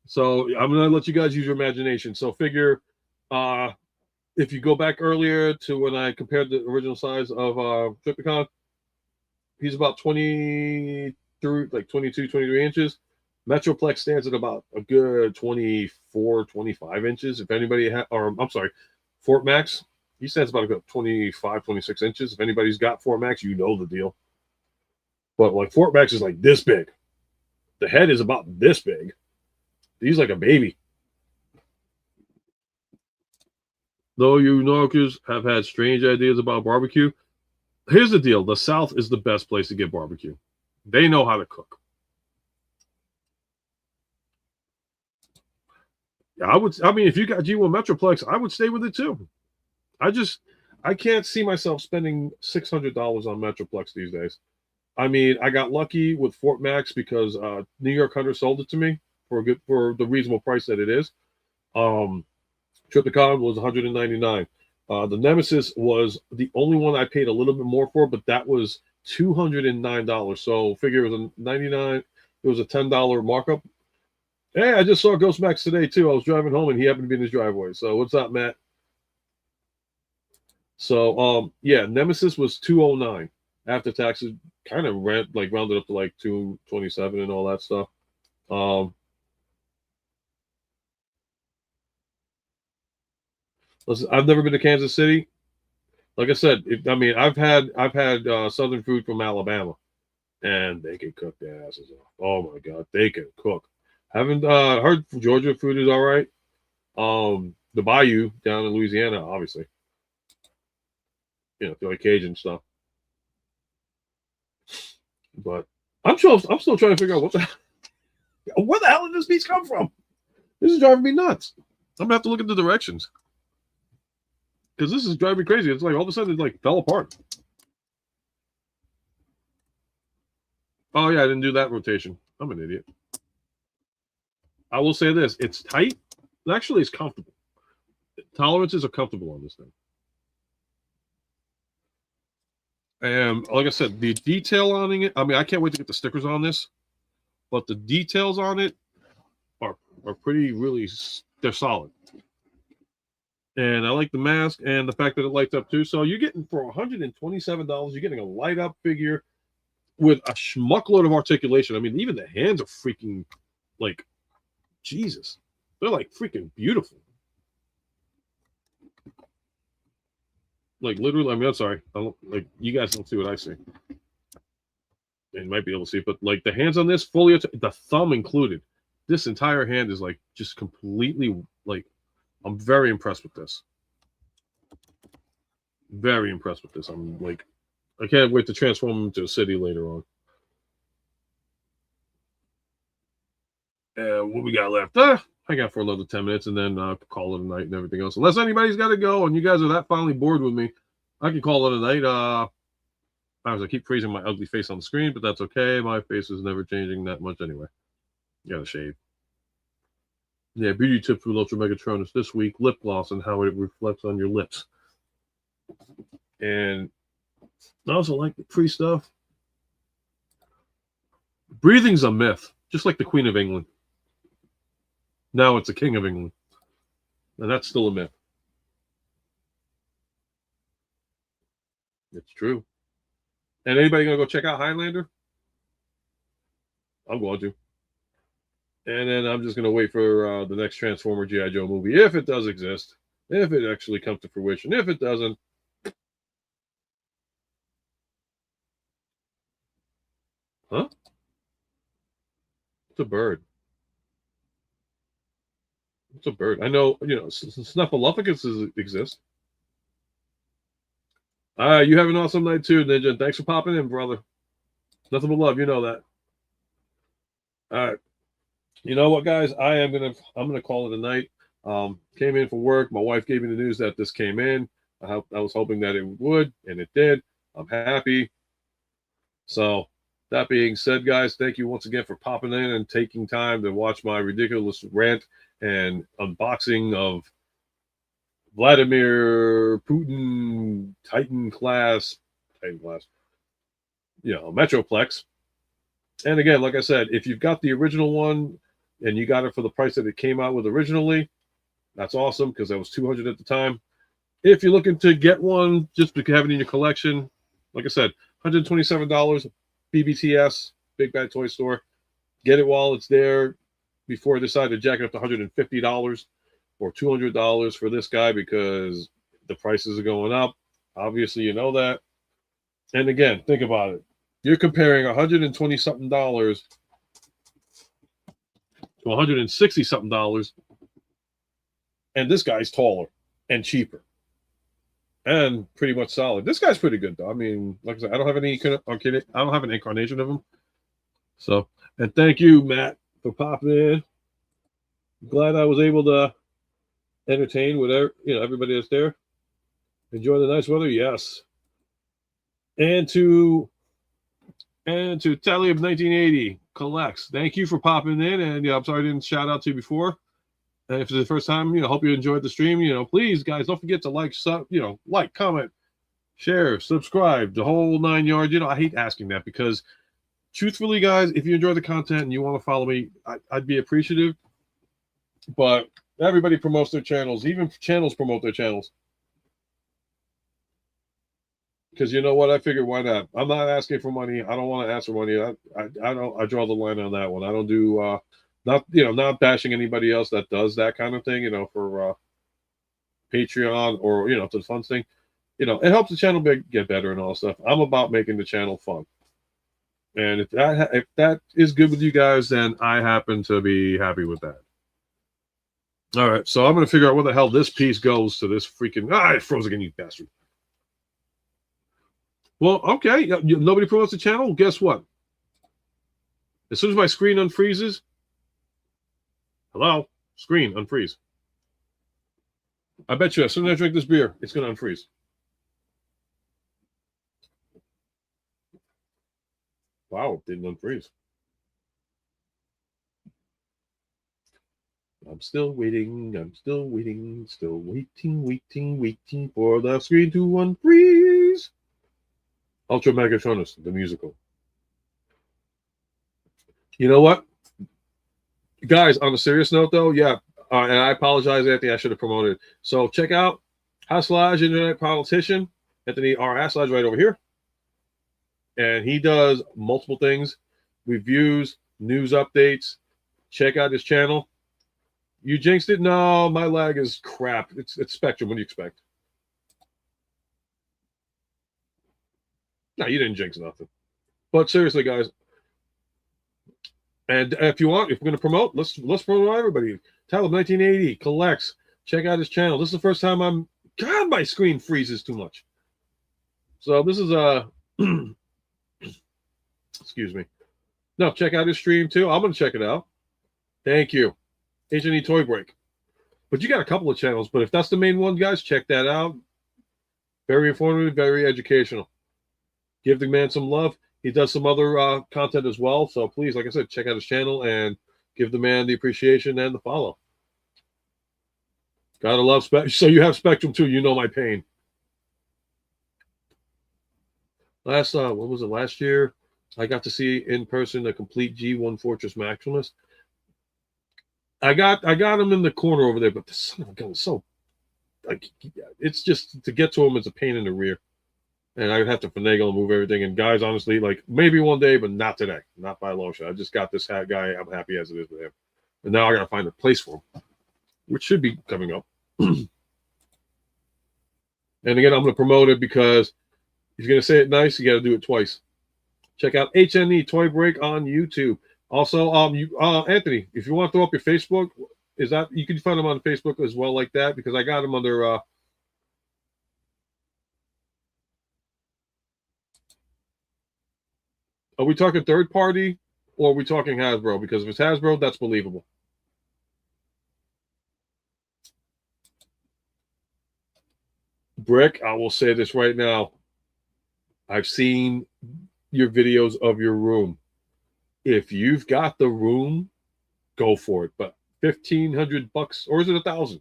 So I'm going to let you guys use your imagination. So figure, if you go back earlier to when I compared the original size of Trypticon, he's about 22, 23 inches. Metroplex stands at about a good 24, 25 inches. If anybody Fort Max, he stands about a good 25, 26 inches. If anybody's got Fort Max, you know the deal. But like Fort Max is like this big. The head is about this big. He's like a baby. Though you Norkers have had strange ideas about barbecue, here's the deal. The South is the best place to get barbecue. They know how to cook. Yeah, if you got G1 Metroplex, I would stay with it too. I can't see myself spending $600 on Metroplex these days. I mean, I got lucky with Fort Max because New York Hunter sold it to me for the reasonable price that it is. Trypticon was $199. The Nemesis was the only one I paid a little bit more for, but that was $209. So figure it was a $99. It was a $10 markup. Hey, I just saw Ghost Max today too. I was driving home and he happened to be in his driveway. So what's up, Matt? So yeah, Nemesis was $209 after taxes. Kind of rounded up to like $227 and all that stuff. Listen, I've never been to Kansas City. Like I said, I've had Southern food from Alabama, and they can cook their asses off. Oh my God, they can cook. Haven't heard Georgia food is all right. The Bayou down in Louisiana, obviously. If you like Cajun stuff. But I'm still trying to figure out where the hell did this piece come from? This is driving me nuts. I'm gonna have to look at the directions. Because this is driving me crazy. It's like all of a sudden it fell apart. Oh yeah, I didn't do that rotation. I'm an idiot. I will say this: it's tight. Actually, it's comfortable. Tolerances are comfortable on this thing. And like I said, the detail on it. I can't wait to get the stickers on this. But the details on it are pretty they're solid. And I like the mask and the fact that it lights up too. So you're getting for $127, you're getting a light up figure with a schmuckload of articulation. Even the hands are freaking Jesus. They're freaking beautiful. Literally, I'm sorry. You guys don't see what I see. You might be able to see it, but the hands on this fully, the thumb included, this entire hand is just completely I'm very impressed with this. Very impressed with this. I can't wait to transform him into a city later on. What we got left? I got for another 10 minutes and then call it a night and everything else. Unless anybody's got to go and you guys are that finally bored with me, I can call it a night. I keep freezing my ugly face on the screen, but that's okay. My face is never changing that much anyway. Gotta shave. Yeah, beauty tip from UltraMegatronus this week: lip gloss and how it reflects on your lips. And I also like the free stuff. Breathing's a myth, just like the Queen of England. Now it's the King of England, and that's still a myth. It's true. And anybody gonna go check out Highlander? I'm going to. And then I'm just gonna wait for the next Transformer G.I. Joe movie, if it does exist, if it actually comes to fruition. If it doesn't, huh? It's a bird. It's a bird. I know. Snuffleupagus exist. You have an awesome night too, Ninja. Thanks for popping in, brother. Nothing but love. You know that. All right. You know what, guys? I'm gonna call it a night. Came in for work. My wife gave me the news that this came in. I was hoping that it would, and it did. I'm happy. So that being said, guys, thank you once again for popping in and taking time to watch my ridiculous rant and unboxing of Vladimir Putin Titan class, Metroplex. And again, like I said, if you've got the original one and you got it for the price that it came out with originally, that's awesome because that was $200 at the time. If you're looking to get one just to have it in your collection, like I said, $127, BBTS, Big Bad Toy Store. Get it while it's there before I decide to jack it up to $150 or $200 for this guy because the prices are going up. Obviously, you know that. And again, think about it. You're comparing $120 something to $160 something, and this guy's taller and cheaper and pretty much solid. This guy's pretty good though. I mean, like I said, I don't have an incarnation of him. So, and thank you, Matt, for popping in. Glad I was able to entertain with everybody that's there. Enjoy the nice weather, yes. And to Tally of 1980 collects. Thank you for popping in, and I'm sorry I didn't shout out to you before. And if it's the first time, hope you enjoyed the stream. Please, guys, don't forget to like, comment, share, subscribe, the whole 9 yards. I hate asking that because, truthfully, guys, if you enjoy the content and you want to follow me, I'd be appreciative. But everybody promotes their channels. Even channels promote their channels. Because you know what? I figured, why not? I'm not asking for money. I don't want to ask for money. I draw the line on that one. I don't do not bashing anybody else that does that kind of thing. For Patreon or to the fun thing. It helps the channel get better and all stuff. I'm about making the channel fun. And if that is good with you guys, then I happen to be happy with that. All right, so I'm going to figure out where the hell this piece goes to this freaking... it froze again, you bastard. Well, okay, nobody promotes the channel. Guess what? As soon as my screen unfreezes... Hello? Screen, unfreeze. I bet you as soon as I drink this beer, it's going to unfreeze. Wow, it didn't unfreeze. I'm still waiting. I'm still waiting. Still waiting for the screen to unfreeze. UltraMegatronus, the musical. You know what? Guys, on a serious note, though, yeah, and I apologize, Anthony, I should have promoted. So check out / Internet Politician, Anthony R. Haslage right over here. And he does multiple things, reviews, news updates. Check out his channel. You jinxed it? No, my lag is crap. It's Spectrum. What do you expect? No, you didn't jinx nothing. But seriously, guys, and if you want, if we're going to promote, let's promote everybody. Talib 1980 collects. Check out his channel. This is the first time God, my screen freezes too much. So this is excuse me. No, check out his stream too. I'm going to check it out. Thank you. H&E Toy Break. But you got a couple of channels, but if that's the main one, guys, check that out. Very informative, very educational. Give the man some love. He does some other content as well. So please, like I said, check out his channel and give the man the appreciation and the follow. Gotta love Spectrum. So you have Spectrum too. You know my pain. What was it? Last year, I got to see in person a complete G1 Fortress Maximus. I got him in the corner over there, but the son of a gun is so like it's just to get to him is a pain in the rear. And I would have to finagle and move everything. And guys, honestly, like maybe one day, but not today. Not by a long shot. I just got this hat guy. I'm happy as it is with him. And now I gotta find a place for him, which should be coming up. And again, I'm gonna promote it because if you're gonna say it nice, you gotta do it twice. Check out HNE Toy Break on YouTube. Also, Anthony, if you want to throw up your Facebook, is that you can find him on Facebook as well, like that, because I got him under. Are we talking third party or are we talking Hasbro? Because if it's Hasbro, that's believable. Brick, I will say this right now. I've seen your videos of your room. If you've got the room, go for it. But $1,500 or is it $1,000?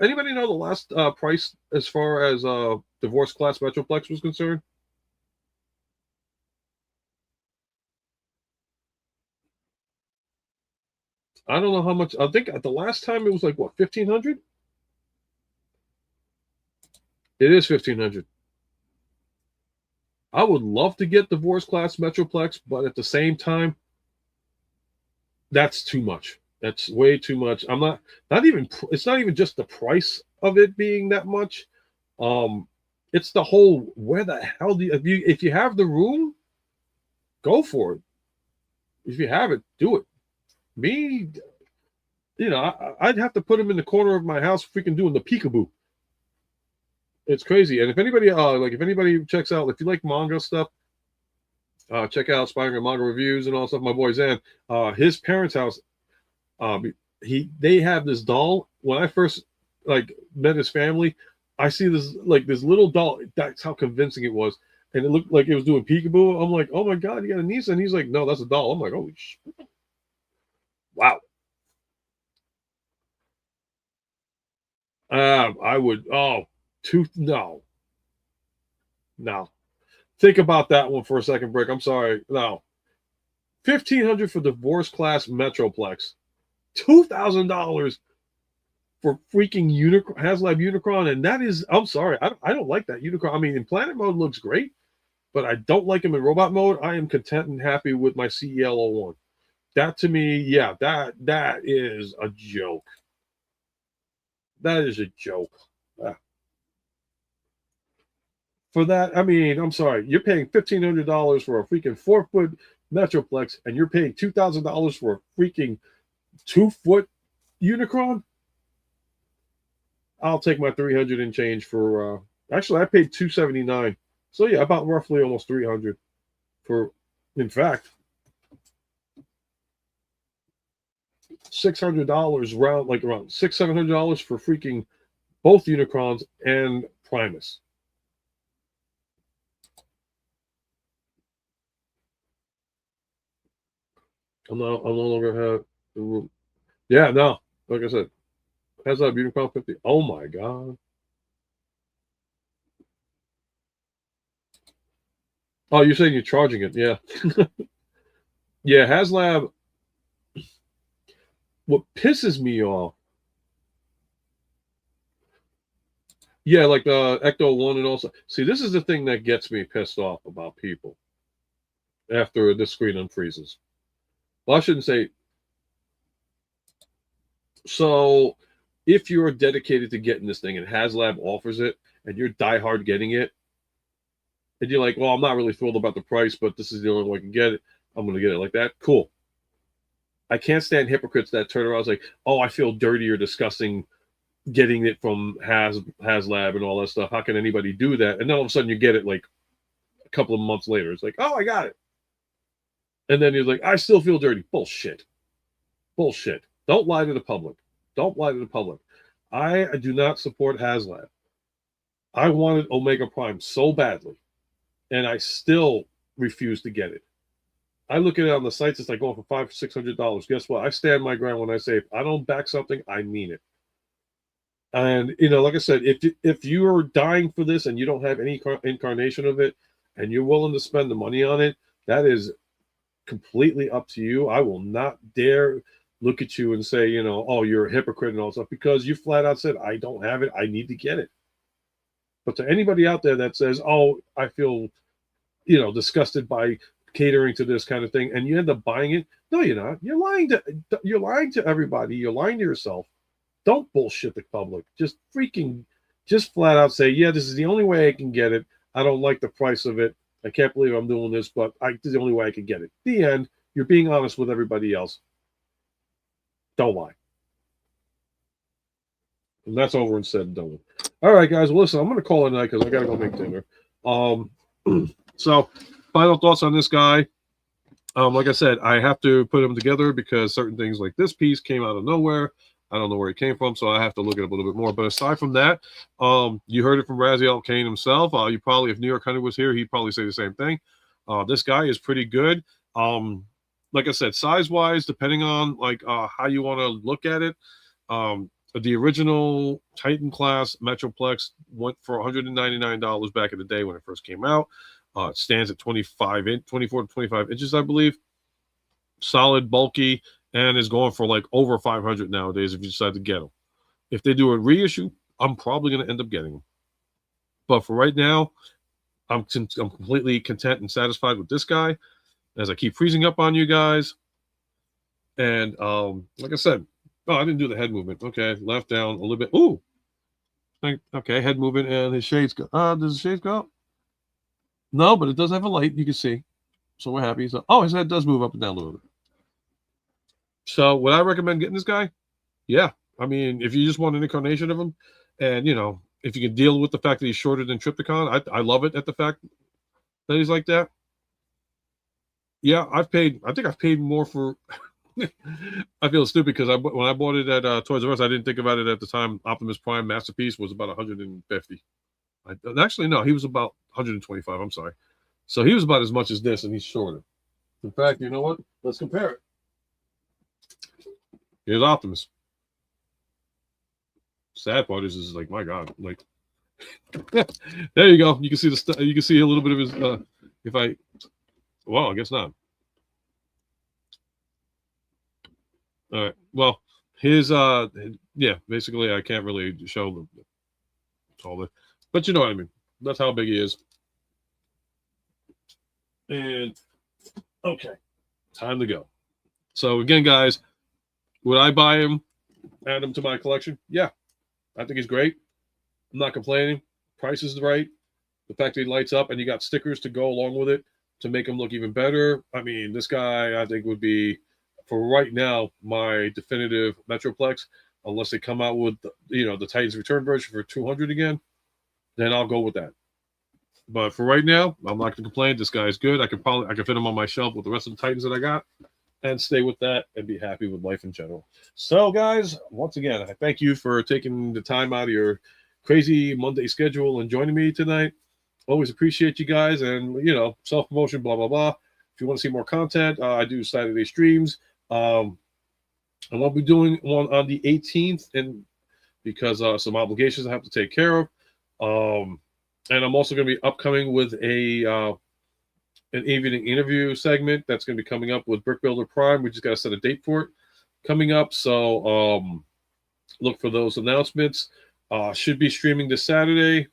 Anybody know the last price as far as divorce class Metroplex was concerned? I don't know how much. I think the last time it was like what, 1,500? It is 1,500. I would love to get divorce class Metroplex, but at the same time, that's too much. That's way too much. I'm not even. It's not even just the price of it being that much. It's the whole. Where the hell do you if you have the room, go for it. If you have it, do it. Me, I'd have to put him in the corner of my house, freaking doing the peekaboo. It's crazy. And if anybody checks out, if you like manga stuff, check out Spider-Man Manga Reviews and all stuff. My boy Zan, his parents' house, they have this doll. When I first met his family, I see this little doll. That's how convincing it was, and it looked like it was doing peekaboo. I'm like, oh my god, you got a niece? And he's like, no, that's a doll. I'm like, holy shit. Wow. I would. No. Think about that one for a second, Brick. I'm sorry. No. $1,500 for divorce class Metroplex. $2,000 for freaking HasLab Unicron, and that is. I'm sorry. I don't like that Unicron. I mean, in planet mode looks great, but I don't like him in robot mode. I am content and happy with my CEL01. That to me, yeah, that is a joke. That is a joke. For that, I mean, I'm sorry, you're paying $1,500 for a freaking 4-foot Metroplex, and you're paying $2,000 for a freaking 2-foot Unicron. I'll take my 300 and change for. Actually, I paid $279, so yeah, about roughly almost 300 for. In fact, $600 around $700 for freaking both Unicrons and Primus. I'm no longer have the room. Yeah, no. Like I said, has that Unicron 50? Oh my god. Oh, you're saying you're charging it? Yeah. Yeah, HasLab. What pisses me off. Yeah, like Ecto 1 and also. See, this is the thing that gets me pissed off about people after the screen unfreezes. Well, I shouldn't say. So, if you're dedicated to getting this thing and HasLab offers it, and you're diehard getting it, and you're like, well, I'm not really thrilled about the price, but this is the only way I can get it. I'm going to get it like that. Cool. I can't stand hypocrites that turn around and say, oh, I feel dirty or disgusting getting it from HasLab and all that stuff. How can anybody do that? And then all of a sudden you get it like a couple of months later. It's like, oh, I got it. And then you're like, I still feel dirty. Bullshit. Bullshit. Don't lie to the public. Don't lie to the public. I do not support HasLab. I wanted Omega Prime so badly, and I still refuse to get it. I look at it on the sites, it's like going for $500-$600. Guess what? I stand my ground when I say if I don't back something, I mean it. And like I said, if you are dying for this and you don't have any incarnation of it, and you're willing to spend the money on it, that is completely up to you. I will not dare look at you and say, oh, you're a hypocrite and all stuff, because you flat out said, I don't have it. I need to get it. But to anybody out there that says, oh, I feel, disgusted by catering to this kind of thing, and you end up buying it, no, you're not. You're lying to everybody. You're lying to yourself. Don't bullshit the public. Just flat out say, yeah, this is the only way I can get it. I don't like the price of it. I can't believe I'm doing this, but this is the only way I can get it. The end. You're being honest with everybody else. Don't lie. And that's over and said and done with. All right, guys. Well, listen, I'm going to call it a night because I got to go make dinner. So, final thoughts on this guy. Like I said, I have to put them together because certain things like this piece came out of nowhere. I don't know where it came from, so I have to look it up a little bit more. But aside from that, you heard it from Raziel Kane himself. You probably, if New York Hunter was here, he'd probably say the same thing. This guy is pretty good. Like I said, size-wise, depending on how you want to look at it, the original Titan class Metroplex went for $199 back in the day when it first came out. It stands at 24 to 25 inches, I believe. Solid, bulky, and is going for over 500 nowadays if you decide to get them. If they do a reissue, I'm probably going to end up getting them. But for right now, I'm completely content and satisfied with this guy as I keep freezing up on you guys. And like I said, I didn't do the head movement. Okay, left down a little bit. Ooh. Okay, head movement, and his shades go. Does the shades go up? No, but it does have a light. You can see. So we're happy. So, his head does move up and down a little bit. So would I recommend getting this guy? Yeah. I mean, if you just want an incarnation of him, and if you can deal with the fact that he's shorter than Trypticon, I love it at the fact that he's like that. Yeah, I think I've paid more for. I feel stupid because when I bought it at Toys R Us, I didn't think about it at the time. Optimus Prime Masterpiece was about 150. Actually, no, he was about 125. I'm sorry. So he was about as much as this, and he's shorter. In fact, you know what? Let's compare it. Here's Optimus. Sad part is like, my God, there you go. You can see you can see a little bit of his. Well, I guess not. All right. Well, his yeah. Basically, I can't really show all the, but you know what I mean. That's how big he is. And okay, time to go. So again, guys, would I buy him, add him to my collection? Yeah, I think he's great. I'm not complaining. Price is right. The fact that he lights up and you got stickers to go along with it to make him look even better. I mean, this guy I think would be, for right now, my definitive Metroplex. Unless they come out with the Titans Return version for 200 again, then I'll go with that. But for right now, I'm not going to complain. This guy is good. I can fit him on my shelf with the rest of the Titans that I got, and stay with that and be happy with life in general. So, guys, once again, I thank you for taking the time out of your crazy Monday schedule and joining me tonight. Always appreciate you guys, and self-promotion, blah blah blah. If you want to see more content, I do Saturday streams. And I'll be doing one on the 18th, and because some obligations I have to take care of. And I'm also going to be upcoming with an evening interview segment that's going to be coming up with Brick Builder Prime. We just got to set a date for it coming up. So look for those announcements. Should be streaming this Saturday,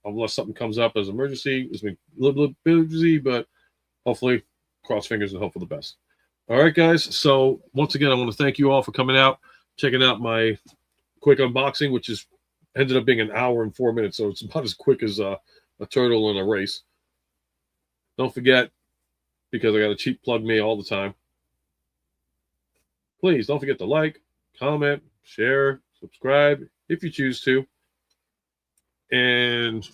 unless something comes up as an emergency. It's been a little bit busy, but hopefully, cross fingers and hope for the best. All right, guys. So once again, I want to thank you all for coming out, checking out my quick unboxing, which is ended up being an hour and 4 minutes. So it's about as quick as a turtle in a race. Don't forget, because I got to cheap plug me all the time, please don't forget to like, comment, share, subscribe if you choose to. And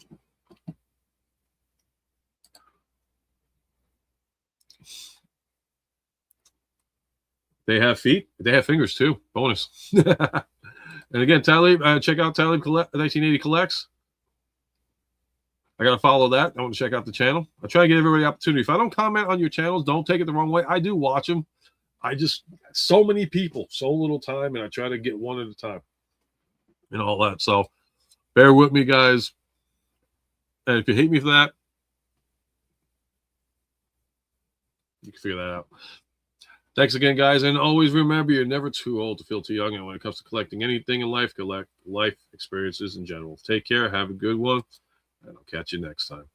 they have feet. They have fingers too. Bonus. And again, Talib, check out Talib 1980 Collects. I got to follow that. I want to check out the channel. I try to give everybody the opportunity. If I don't comment on your channels, don't take it the wrong way. I do watch them. I just, so many people, so little time, and I try to get one at a time and all that. So bear with me, guys. And if you hate me for that, you can figure that out. Thanks again, guys. And always remember, you're never too old to feel too young. And when it comes to collecting anything in life, collect life experiences in general. Take care. Have a good one. And I'll catch you next time.